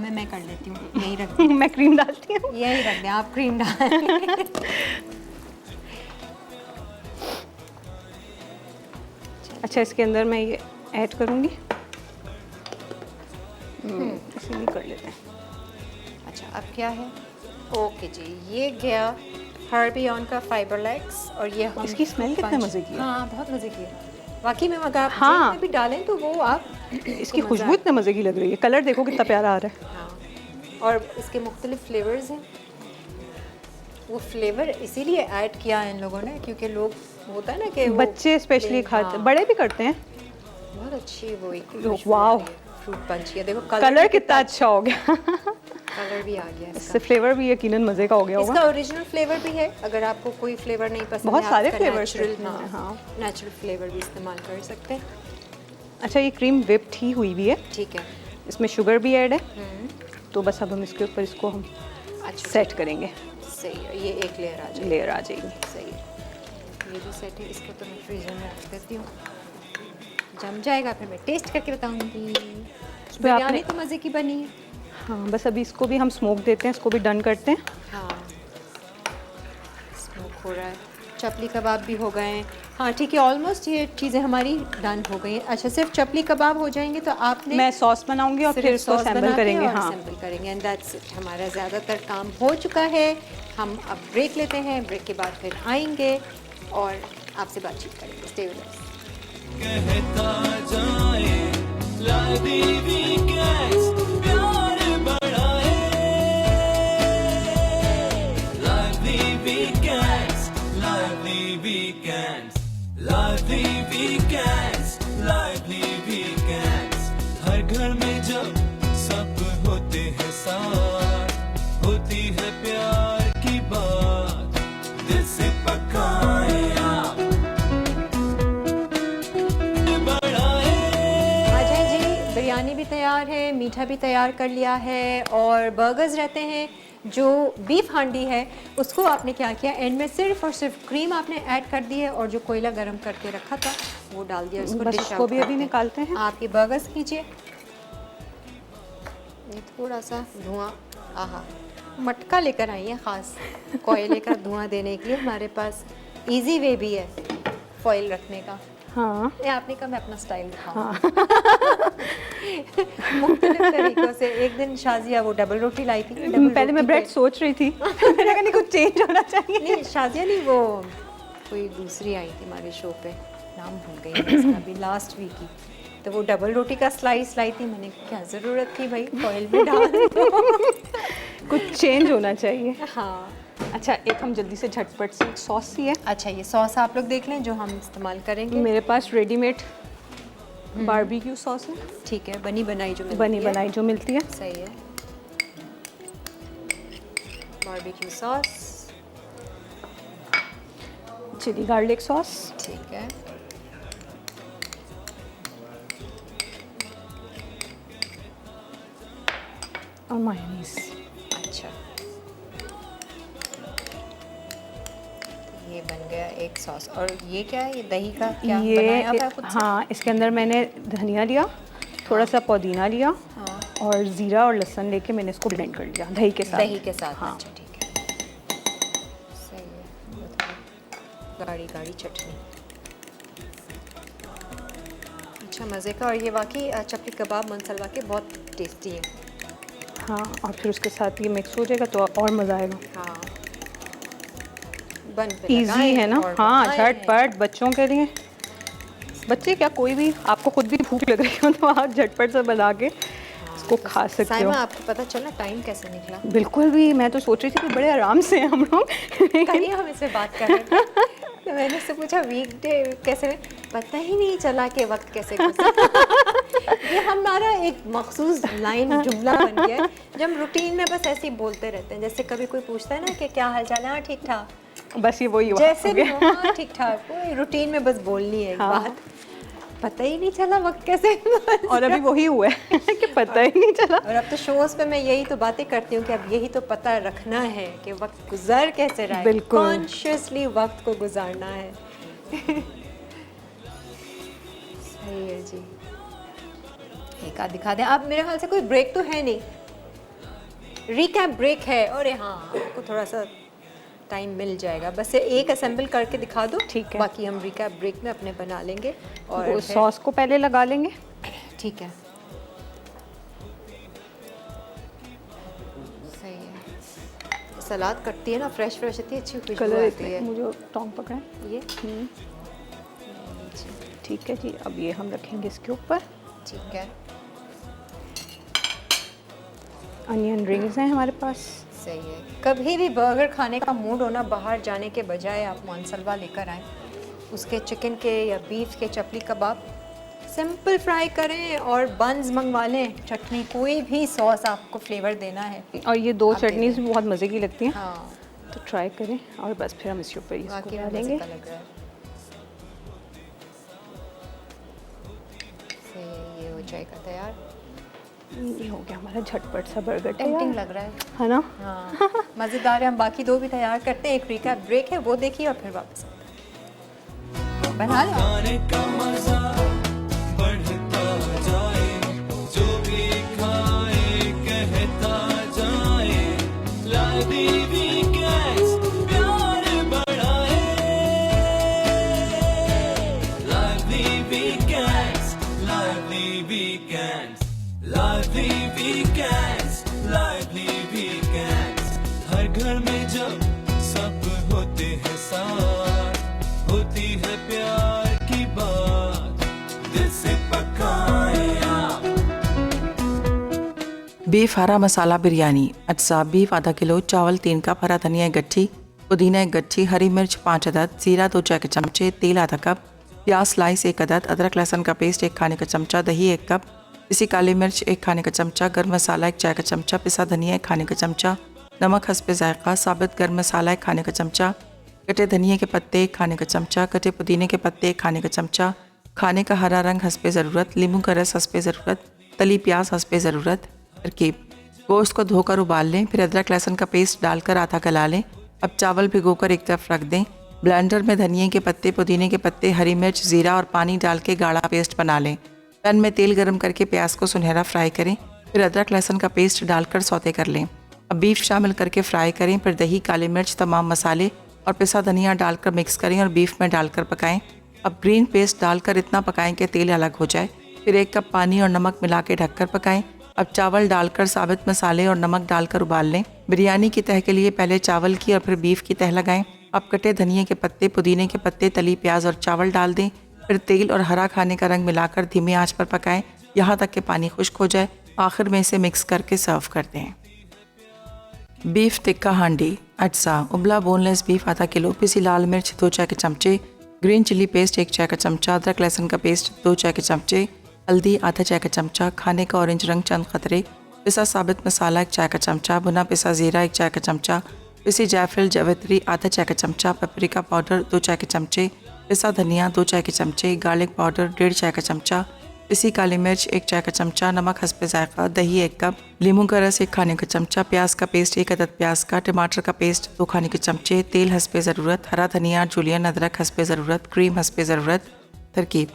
Speaker 1: है, मैं कर लेती हूँ। यही रख दें,
Speaker 2: मैं क्रीम डालती हूँ।
Speaker 1: यही रख दें, आप क्रीम डालें।
Speaker 2: अच्छा, इसके अंदर मैं ये ऐड करूँगी। इसे भी कर लेते हैं।
Speaker 1: अच्छा, अब क्या है? ओके जी, ये गया हर्बियन का फाइबर लेग्स। और ये हम
Speaker 2: इसकी स्मेल कितने मज़े की है।
Speaker 1: हाँ, बहुत मज़े की है वाकई में। अगर आप
Speaker 2: हाँ।
Speaker 1: हाँ में भी डालें तो वो आप
Speaker 2: इसकी खुशबू इतने मज़े की लग रही है। कलर देखो कितना प्यारा आ रहा है।
Speaker 1: हाँ, और इसके मुख्तलिफ फ्लेवर्स हैं। वो फ्लेवर इसीलिए ऐड किया है इन लोगों ने क्योंकि लोग, होता है ना कि वो
Speaker 2: बच्चे स्पेशली खाते हैं, बड़े भी करते हैं।
Speaker 1: बहुत अच्छी वो एक
Speaker 2: वाओ,
Speaker 1: फ्रूट पंच है। देखो
Speaker 2: कलर कितना अच्छा हो गया।
Speaker 1: कलर भी आ गया
Speaker 2: इससे
Speaker 1: इसका।
Speaker 2: फ्लेवर भी यकीनन मज़े का हो गया
Speaker 1: इसका
Speaker 2: होगा।
Speaker 1: ओरिजिनल फ्लेवर भी है। अगर आपको कोई फ्लेवर नहीं पसंद
Speaker 2: बहुत
Speaker 1: है,
Speaker 2: सारे
Speaker 1: आप
Speaker 2: फ्लेवर्स
Speaker 1: नेचुरल,
Speaker 2: हैं, हाँ।
Speaker 1: नेचुरल फ्लेवर भी इस्तेमाल कर सकते हैं।
Speaker 2: अच्छा, ये क्रीम व्हिप्ड ही हुई भी है,
Speaker 1: ठीक है।
Speaker 2: इसमें शुगर भी ऐड है। तो बस अब हम इसके ऊपर इसको हम
Speaker 1: अच्छा,
Speaker 2: सेट करेंगे,
Speaker 1: सही है। ये एक लेयर आ जाएगी।
Speaker 2: लेयर आ जाएगी।
Speaker 1: सही है, ये भी सेट है। इसको तो मैं फ्रीजर में रख देती हूँ, जम जाएगा फिर मैं टेस्ट करके बताऊंगी। बिरयानी
Speaker 2: आपने-
Speaker 1: तो मज़े की बनी है।
Speaker 2: हाँ, बस अभी इसको भी हम स्मोक देते हैं, इसको भी डन करते हैं।
Speaker 1: हाँ, स्मोक हो रहा है। चपली कबाब भी हो गए हैं। हाँ ठीक है, ऑलमोस्ट ये चीज़ें हमारी डन हो गई हैं। अच्छा, सिर्फ चपली कबाब हो जाएंगे तो आपने
Speaker 2: मैं सॉस बनाऊंगी और फिर इसको असेंबल करेंगे। हाँ,
Speaker 1: असेंबल करेंगे एंड दैट्स इट। हमारा ज़्यादातर काम हो चुका है। हम अब ब्रेक लेते हैं, ब्रेक के बाद फिर आएंगे और आपसे बातचीत करेंगे। Stay with us.
Speaker 3: कहता जाए लाइवली वीकेंड्स प्यार बढ़ाए, lively weekends, lively weekends, lively weekends, lively weekends. हर घर में जब सब होते हैं साथ, होती है प्यार की बात, दिल से पकाए आप
Speaker 1: अजय जी, बिरयानी भी तैयार है, मीठा भी तैयार कर लिया है और बर्गर्स रहते हैं। जो बीफ हांडी है उसको आपने क्या किया, एंड में सिर्फ और सिर्फ क्रीम आपने ऐड कर दी है और जो कोयला गर्म करके रखा था वो डाल दिया। इसको
Speaker 2: बस
Speaker 1: डिश
Speaker 2: इसको
Speaker 1: आउट
Speaker 2: भी
Speaker 1: करते
Speaker 2: अभी
Speaker 1: हैं।
Speaker 2: निकालते हैं।
Speaker 1: आप ये बर्गर्स कीजिए। ये थोड़ा सा धुआं, आहा, मटका लेकर आई है ख़ास कोयले का धुआं देने के लिए। हमारे पास इजी वे भी है फॉइल रखने का।
Speaker 2: हाँ,
Speaker 1: ये आपने कहा मैं अपना स्टाइल दिखाऊं। मुख्तलिफ तरीकों से। एक दिन शाजिया वो डबल रोटी लाई थी। डबल
Speaker 2: पहले मैं
Speaker 1: रोटी
Speaker 2: ब्रेड
Speaker 1: पे-
Speaker 2: सोच रही थी। मैंने कहा नहीं, कुछ चेंज होना चाहिए।
Speaker 1: नहीं, शाजिया नहीं, वो कोई दूसरी आई थी हमारे शो पे, नाम भूल गई मैं इसका भी, लास्ट वीक की। तो वो डबल रोटी का स्लाइस लाई थी। मैंने कहा, क्या ज़रूरत थी भाई, ऑयल में डाल दो।
Speaker 2: कुछ चेंज होना चाहिए।
Speaker 1: हाँ।
Speaker 2: अच्छा, एक हम जल्दी से झटपट से एक सॉस सी है।
Speaker 1: अच्छा, ये सॉस आप लोग देख लें जो हम इस्तेमाल करेंगे।
Speaker 2: मेरे पास रेडीमेड बारबेक्यू सॉस है,
Speaker 1: ठीक है, बनी बनाई जो मिलती
Speaker 2: बनी
Speaker 1: है।
Speaker 2: बनाई जो मिलती है।
Speaker 1: सही है। Barbecue sauce,
Speaker 2: chilli garlic sauce,
Speaker 1: ठीक है।
Speaker 2: और मायोनीज।
Speaker 1: अच्छा, ये बन गया एक सॉस। और ये क्या है, ये दही का क्या बनाया हुआ है खुद से?
Speaker 2: हाँ, इसके अंदर मैंने धनिया लिया, थोड़ा सा पुदीना लिया,
Speaker 1: हाँ।
Speaker 2: और ज़ीरा और लहसुन लेके मैंने इसको ब्लेंड कर लिया दही के साथ।
Speaker 1: दही के साथ।
Speaker 2: हाँ।
Speaker 1: अच्छा ठीक है, सही है। वो थोड़ी गाढ़ी गाढ़ी चटनी, अच्छा मज़े का। और ये वाकई चपली कबाब मनसलवा के बहुत टेस्टी है।
Speaker 2: हाँ, और फिर उसके साथ ये मिक्स हो जाएगा तो और मज़ा आएगा।
Speaker 1: हाँ, बन पे
Speaker 2: इजी
Speaker 1: लगाएं
Speaker 2: है ना।
Speaker 1: और
Speaker 2: हाँ,
Speaker 1: बनाएं।
Speaker 2: झटपट बच्चों के लिए, बच्चे क्या कोई भी, आपको खुद भी भूख लग रही हो तो आप झटपट से बना के इसको खा सकते हो।
Speaker 1: साइमा, आपको पता चला टाइम कैसे निकला?
Speaker 2: बिल्कुल भी, मैं तो सोच रही थी कि बड़े आराम से हैं हम लोग।
Speaker 1: कल ही हम इससे बात कर रहे थे तो मैंने उससे पूछा वीकडे कैसे, पता ही नहीं चला कि वक्त कैसे गुजरा। ये हमारा एक मखसूस लाइन जुमला बन गया है जो हम रूटीन में बस ऐसे ही बोलते रहते हैं। जैसे कभी कोई पूछता है ना कि क्या हाल चाल है, हाँ ठीक ठाक,
Speaker 2: बस ये वही हुआ।
Speaker 1: जैसे भी हो हाँ ठीक ठाक, वो रूटीन में बस बोलनी है एक
Speaker 2: हाँ।
Speaker 1: बात, पता ही नहीं चला वक्त कैसे
Speaker 2: और अभी वही हुआ है कि पता ही नहीं चला।
Speaker 1: और अब तो शोज़ पे मैं यही तो बातें करती हूँ कि अब यही तो पता रखना है कि वक्त गुजार कैसे रहा है।
Speaker 2: बिल्कुल।
Speaker 1: कॉन्शियसली वक्त को गुजारना है। सही है जी। एक आध दिखा दें। अब मेरे ख्याल से कोई ब्रेक तो है नहीं, रिकैप ब्रेक है। और हाँ, आपको थोड़ा सा टाइम मिल जाएगा, बस ये एक असेंबल करके दिखा दो,
Speaker 2: ठीक है।
Speaker 1: बाकी हम रिकैप ब्रेक में अपने बना लेंगे। और
Speaker 2: वो
Speaker 1: फिर-
Speaker 2: सॉस को पहले लगा लेंगे।
Speaker 1: ठीक है, सही है। सलाद कटती है ना, फ्रेश फ्रेश इतनी अच्छी खुशबू
Speaker 2: कलर
Speaker 1: आती
Speaker 2: इतने
Speaker 1: है।
Speaker 2: मुझे टोंग पकड़ा।
Speaker 1: ये
Speaker 2: ठीक है जी, अब ये हम रखेंगे इसके ऊपर।
Speaker 1: ठीक है,
Speaker 2: अनियन रिंग्स हैं हमारे पास।
Speaker 1: सही है। कभी भी बर्गर खाने का मूड होना, बाहर जाने के बजाय आप मनसलवा लेकर आएँ, उसके चिकन के या बीफ के चपली कबाब सिंपल फ्राई करें और बंस मंगवा लें, चटनी कोई भी सॉस आपको फ्लेवर देना है।
Speaker 2: और ये दो
Speaker 1: आप दे
Speaker 2: चटनीज
Speaker 1: दें।
Speaker 2: भी बहुत मज़े की लगती हैं,
Speaker 1: हाँ,
Speaker 2: तो ट्राई करें। और बस फिर हम इसके ऊपर इसको
Speaker 1: वाकई में
Speaker 2: डालेंगे।
Speaker 1: मज़े का लग रहा है। सही है, ये हो जाएगा तैयार।
Speaker 2: ये हो गया हमारा झटपट सा बर्गर
Speaker 1: टेम्पटिंग
Speaker 2: तैयार,
Speaker 1: लग रहा है।
Speaker 2: है ना।
Speaker 1: हाँ, मज़ेदार है। हम बाकी दो भी तैयार करते हैं, एक रिकैप ब्रेक है वो देखिए और फिर वापस आते हैं। बना लो।
Speaker 3: खाने का मजा बढ़ता जाए, जो भी खाए कहता जाए, लादी वीकेंड्स प्यार बढ़ाए, लादी वीकेंड्स, लादी वीकेंड्स, लादी वीकेंड्स, लादी वीकेंड्स। हर घर में जब सब होते हैं साथ, होती है प्यार की बात, दिल से पकाए आप।
Speaker 5: बीफ हरा मसाला बिरयानी। अज्जा: बीफ आधा किलो, चावल 3 कप, हरा धनिया 1 गट्ठी, पुदीना 1 गट्ठी, हरी मिर्च 5 अदद, जीरा 2 चाय के चमचे, तेल आधा कप, प्याज स्लाइस 1 अदद, अदरक लहसुन का पेस्ट 1 खाने का चमचा, दही 1 कप, पिसी काली मिर्च 1 खाने का चमचा, गर्म मसाला 1 चाय का चमचा, पिसा धनिया 1 खाने का चमचा, नमक हस्बे जायका, साबित गर्म मसाला 1 खाने का चमचा, कटे धनिया के पत्ते 1 खाने का चमचा, कटे पुदीने के पत्ते 1 खाने का चमचा, खाने का हरा रंग हस्बे ज़रूरत, नींबू का रस हस्बे ज़रूरत, तली प्याज हस्बे ज़रूरत। तरकीब: गोश्त को धोकर उबाल लें, फिर अदरक लहसुन का पेस्ट डालकर आधा गला लें। अब चावल भिगोकर एक तरफ रख दें। ब्लेंडर में धनिया के पत्ते, पुदीने के पत्ते, हरी मिर्च, ज़ीरा और पानी डाल के गाढ़ा पेस्ट बना लें। पैन में तेल गरम करके प्याज को सुनहरा फ्राई करें, फिर अदरक लहसुन का पेस्ट डालकर सौते कर लें। अब बीफ शामिल करके फ्राई करें, फिर दही, काली मिर्च, तमाम मसाले और पिसा धनिया डालकर मिक्स करें और बीफ में डालकर पकाएं। अब ग्रीन पेस्ट डालकर इतना पकाएं कि तेल अलग हो जाए, फिर 1 कप पानी और नमक मिला के ढककर पकाएं। अब चावल डालकर साबित मसाले और नमक डालकर उबाल लें। बिरयानी की तह के लिए पहले चावल की और फिर बीफ की तह लगाएं। अब कटे धनिया के पत्ते, पुदीने के पत्ते, तली प्याज और चावल डाल दें, फिर तेल और हरा खाने का रंग मिलाकर धीमी आंच पर पकाएं यहाँ तक कि पानी खुश्क हो जाए। आखिर में इसे मिक्स करके सर्व कर दें। बीफ टिक्का हांडी। अज्जा: उबला बोनलेस बीफ आधा किलो, पिसी लाल मिर्च 2 चाय के चमचे, ग्रीन चिली पेस्ट 1 चाय का चमचा, अदरक लहसुन का पेस्ट 2 चाय के चमचे, हल्दी आधा चाय का चमचा, खाने का ऑरेंज रंग चंद खतरे, पिसा साबित मसाला 1 चाय का चमचा, भुना पिसा ज़ीरा 1 चाय का चमचा, पिसी जायफल जावित्री आधा चाय का चमचा, पेपरिका पाउडर 2 चाय के चमचे, पिसा धनिया 2 चाय के चमचे, गार्लिक पाउडर 1.5 चाय का चमचा, पिसी काली मिर्च 1 चाय का चमचा, नमक हस्बे जायका, दही 1 कप, नींबू का रस 1 खाने का चमचा, प्याज का पेस्ट 1 अदद प्याज का, टमाटर का पेस्ट 2 खाने के चमचे, तेल हस्बे ज़रूरत, हरा धनिया, जुलियन अदरक हस्बे ज़रूरत, क्रीम हस्बे ज़रूरत। तरकीब: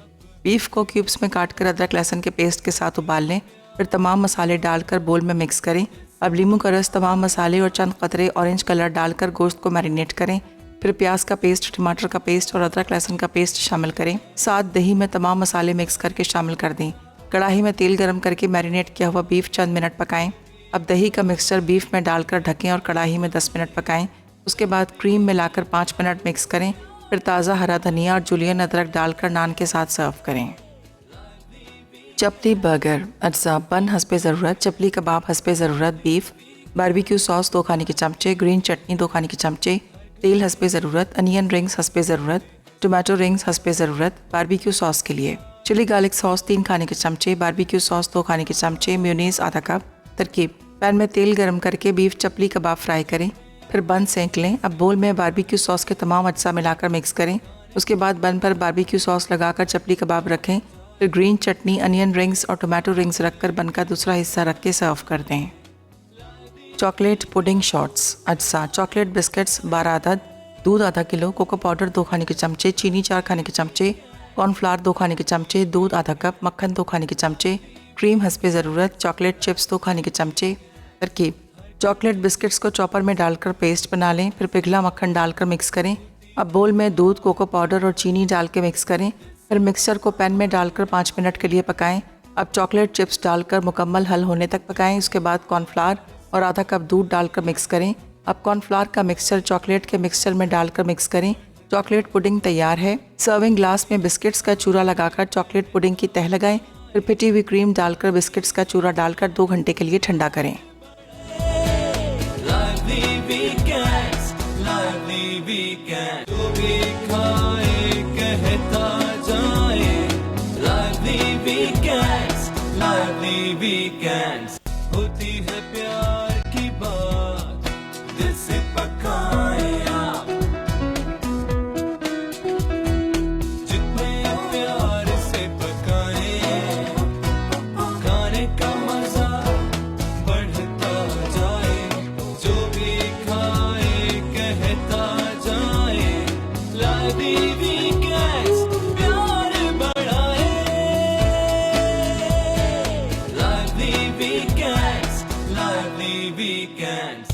Speaker 5: बीफ को क्यूब्स में काटकर अदरक लहसुन के पेस्ट के साथ उबाल लें, फिर तमाम मसाले डालकर बोल में मिक्स करें। अब नींबू का रस, तमाम मसाले और चंद कतरे ऑरेंज कलर डालकर गोश्त को मैरिनेट करें। फिर प्याज का पेस्ट, टमाटर का पेस्ट और अदरक लहसुन का पेस्ट शामिल करें। साथ दही में तमाम मसाले मिक्स करके शामिल कर दें। कढ़ाई में तेल गरम करके मैरिनेट किया हुआ बीफ चंद मिनट पकाएं। अब दही का मिक्सचर बीफ में डालकर ढकें और कढ़ाई में 10 मिनट पकाएं। उसके बाद क्रीम मिलाकर 5 मिनट मिक्स करें। फिर ताज़ा हरा धनिया और जुलियन अदरक डालकर नान के साथ सर्व करें। चपली बर्गर अज्जा: बन हस्बे ज़रूरत, चपली कबाब हस्बे ज़रूरत, बीफ, बारबेक्यू सॉस 2 खाने के चमचे, ग्रीन चटनी 2 खाने के चमचे, तेल हस्बे ज़रूरत, अनियन रिंग्स हस्बे ज़रूरत, टोमेटो रिंग्स हस्बे ज़रूरत। बारबेक्यू सॉस के लिए चिली गार्लिक सॉस 3 खाने के चमचे, बारबेक्यू सॉस 2 खाने के चमचे, मेयोनीज़ आधा कप। तरकीब: पैन में तेल गरम करके बीफ चपली कबाब फ्राई करें, फिर बन सेंक लें। अब बोल में बारबेक्यू सॉस के तमाम अज्जा मिलाकर मिक्स करें। उसके बाद बन पर बारबेक्यू सॉस लगाकर चपली कबाब रखें। फिर ग्रीन चटनी, अनियन रिंग्स और टोमेटो रिंग्स रखकर बन का दूसरा हिस्सा रख के सर्व कर दें। चॉकलेट पुडिंग शॉट्स अज्जा: चॉकलेट बिस्किट्स 12 अदद, दूध आधा किलो, कोको पाउडर 2 खाने के चमचे, चीनी 4 खाने के चमचे, कॉर्नफ्लावर 2 खाने के चमचे, दूध आधा कप, मक्खन 2 खाने के चमचे, क्रीम हस्बे ज़रूरत, चॉकलेट चिप्स 2 खाने के चमचे। तरकीब: चॉकलेट बिस्किट्स को चॉपर में डालकर पेस्ट बना लें, फिर पिघला मक्खन डालकर मिक्स करें। अब बोल में दूध, कोको पाउडर और चीनी डाल के मिक्स करें। फिर मिक्सचर को पैन में डालकर 5 मिनट के लिए पकाएं। अब चॉकलेट चिप्स डालकर मुकम्मल हल होने तक पकाएं। उसके बाद कॉर्नफ्लावर और आधा कप दूध डालकर मिक्स करें। अब कॉर्नफ्लावर का मिक्सचर चॉकलेट के मिक्सचर में डालकर मिक्स करें। चॉकलेट पुडिंग तैयार है। सर्विंग ग्लास में बिस्किट्स का चूरा लगाकर चॉकलेट पुडिंग की तह लगाएं। फिर पिटी हुई क्रीम डालकर बिस्किट्स का चूरा डालकर 2 घंटे के लिए ठंडा करें।
Speaker 3: lively weekends, lively weekend. जो भी खाए कहता जाए, lively weekends, lively weekends. होती है प्यार की बात, दिल से पकाए आप, जितने प्यार से पकाए, खाने का मजा बढ़ता जाए, जो भी खाए कहता जाए, lively weekends, प्यार बढ़ाए, lively weekends, lively weekends,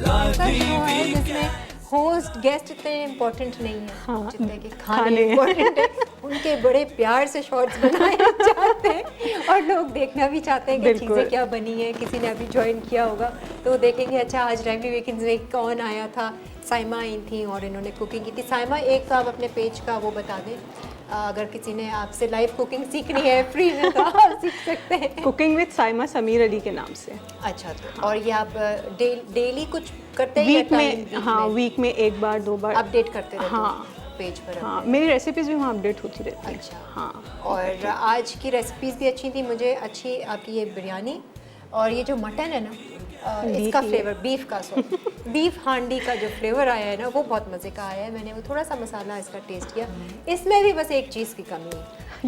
Speaker 3: lively weekends.
Speaker 1: Host guest इतने इम्पोर्टेंट नहीं है,
Speaker 2: हाँ,
Speaker 1: जितने कि
Speaker 2: खाने
Speaker 1: खाने इम्पोर्टेंट है। उनके बड़े प्यार से शॉर्ट्स बनाए जाते हैं और लोग देखना भी चाहते हैं कि
Speaker 2: बिल्कुल।
Speaker 1: चीज़ें क्या बनी है। किसी ने अभी ज्वाइन किया होगा तो देखेंगे अच्छा आज लाइवली वीकेंड्स में कौन आया था। साइमा आई थी और इन्होंने कुकिंग की थी। साइमा एक तो आप अपने पेज का वो बता दें, अगर किसी ने आपसे लाइव कुकिंग सीखनी है फ्री में तो आप सीख सकते हैं।
Speaker 2: कुकिंग विद साइमा समीर अली के नाम से।
Speaker 1: अच्छा तो और ये आप डेली कुछ करते हैं या
Speaker 2: वीक में,
Speaker 1: time
Speaker 2: हाँ वीक में 1 बार 2 बार
Speaker 1: अपडेट करते रहते
Speaker 2: हाँ।
Speaker 1: हैं पेज पर?
Speaker 2: हाँ, मेरी रेसिपीज भी वहाँ अपडेट होती रहती है।
Speaker 1: अच्छा
Speaker 2: हाँ,
Speaker 1: और आज की रेसिपीज़ भी अच्छी थी। मुझे अच्छी आपकी ये बिरयानी और ये जो मटन है ना इसका
Speaker 2: की है।
Speaker 1: फ्लेवर बीफ का बीफ हांडी का जो फ्लेवर आया है ना वो बहुत मज़े का आया है। मैंने वो थोड़ा सा मसाला इसका टेस्ट किया। इसमें भी बस एक चीज़ की कमी है,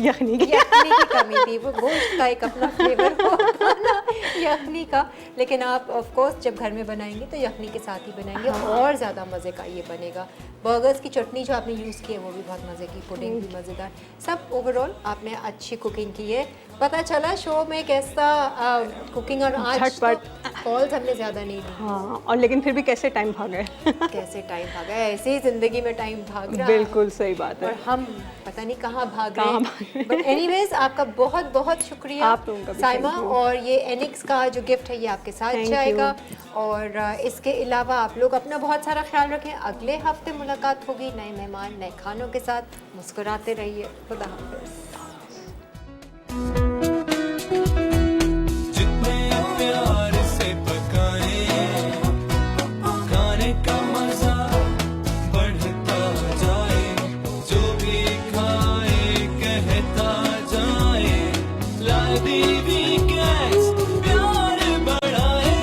Speaker 2: यखनी की।
Speaker 1: यखनी की कमी थी। वो गोश्त का एक अपना फ्लेवर होता ना यखनी का, लेकिन आप ऑफ कोर्स जब घर में बनाएंगे तो यखनी के साथ ही बनाएंगे और ज़्यादा मज़े का ये बनेगा। बर्गर्स की चटनी जो आपने यूज़ की है वो भी बहुत मज़े की, पुडिंग भी मज़ेदार। सब ओवरऑल आपने अच्छी कुकिंग की है। पता चला शो में कैसा कुकिंग। और आज
Speaker 2: झटपट।
Speaker 1: कॉल्स हमने ज़्यादा नहीं ली।
Speaker 2: हाँ, और लेकिन फिर भी कैसे टाइम भाग गए।
Speaker 1: कैसे टाइम भागा है, ऐसे ही ज़िंदगी में टाइम भाग रहा है।
Speaker 2: बिल्कुल सही बात
Speaker 1: और
Speaker 2: है।
Speaker 1: हम पता नहीं कहाँ भाग
Speaker 2: कहाँ
Speaker 1: रहे
Speaker 2: भाग
Speaker 1: हैं। बट एनीवेज आपका बहुत बहुत शुक्रिया
Speaker 2: आप लोगों का भी
Speaker 1: साइमा।
Speaker 2: thank you।
Speaker 1: और ये एनिक्स का जो गिफ्ट है ये आपके साथ
Speaker 2: Thank
Speaker 1: जाएगा। और इसके अलावा आप लोग अपना बहुत सारा ख्याल रखें। अगले हफ्ते मुलाकात होगी नए मेहमान नए खानों के साथ। मुस्कुराते रहिए। खुदा हाफिज़।
Speaker 3: जितने प्यार से पकाए, खाने का मजा बढ़ता जाए, जो भी खाए कहता जाए, lively weekends, प्यार बढ़ाए,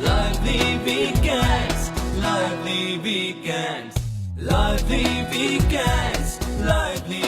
Speaker 3: lively weekends, lively weekends, lively weekends, lively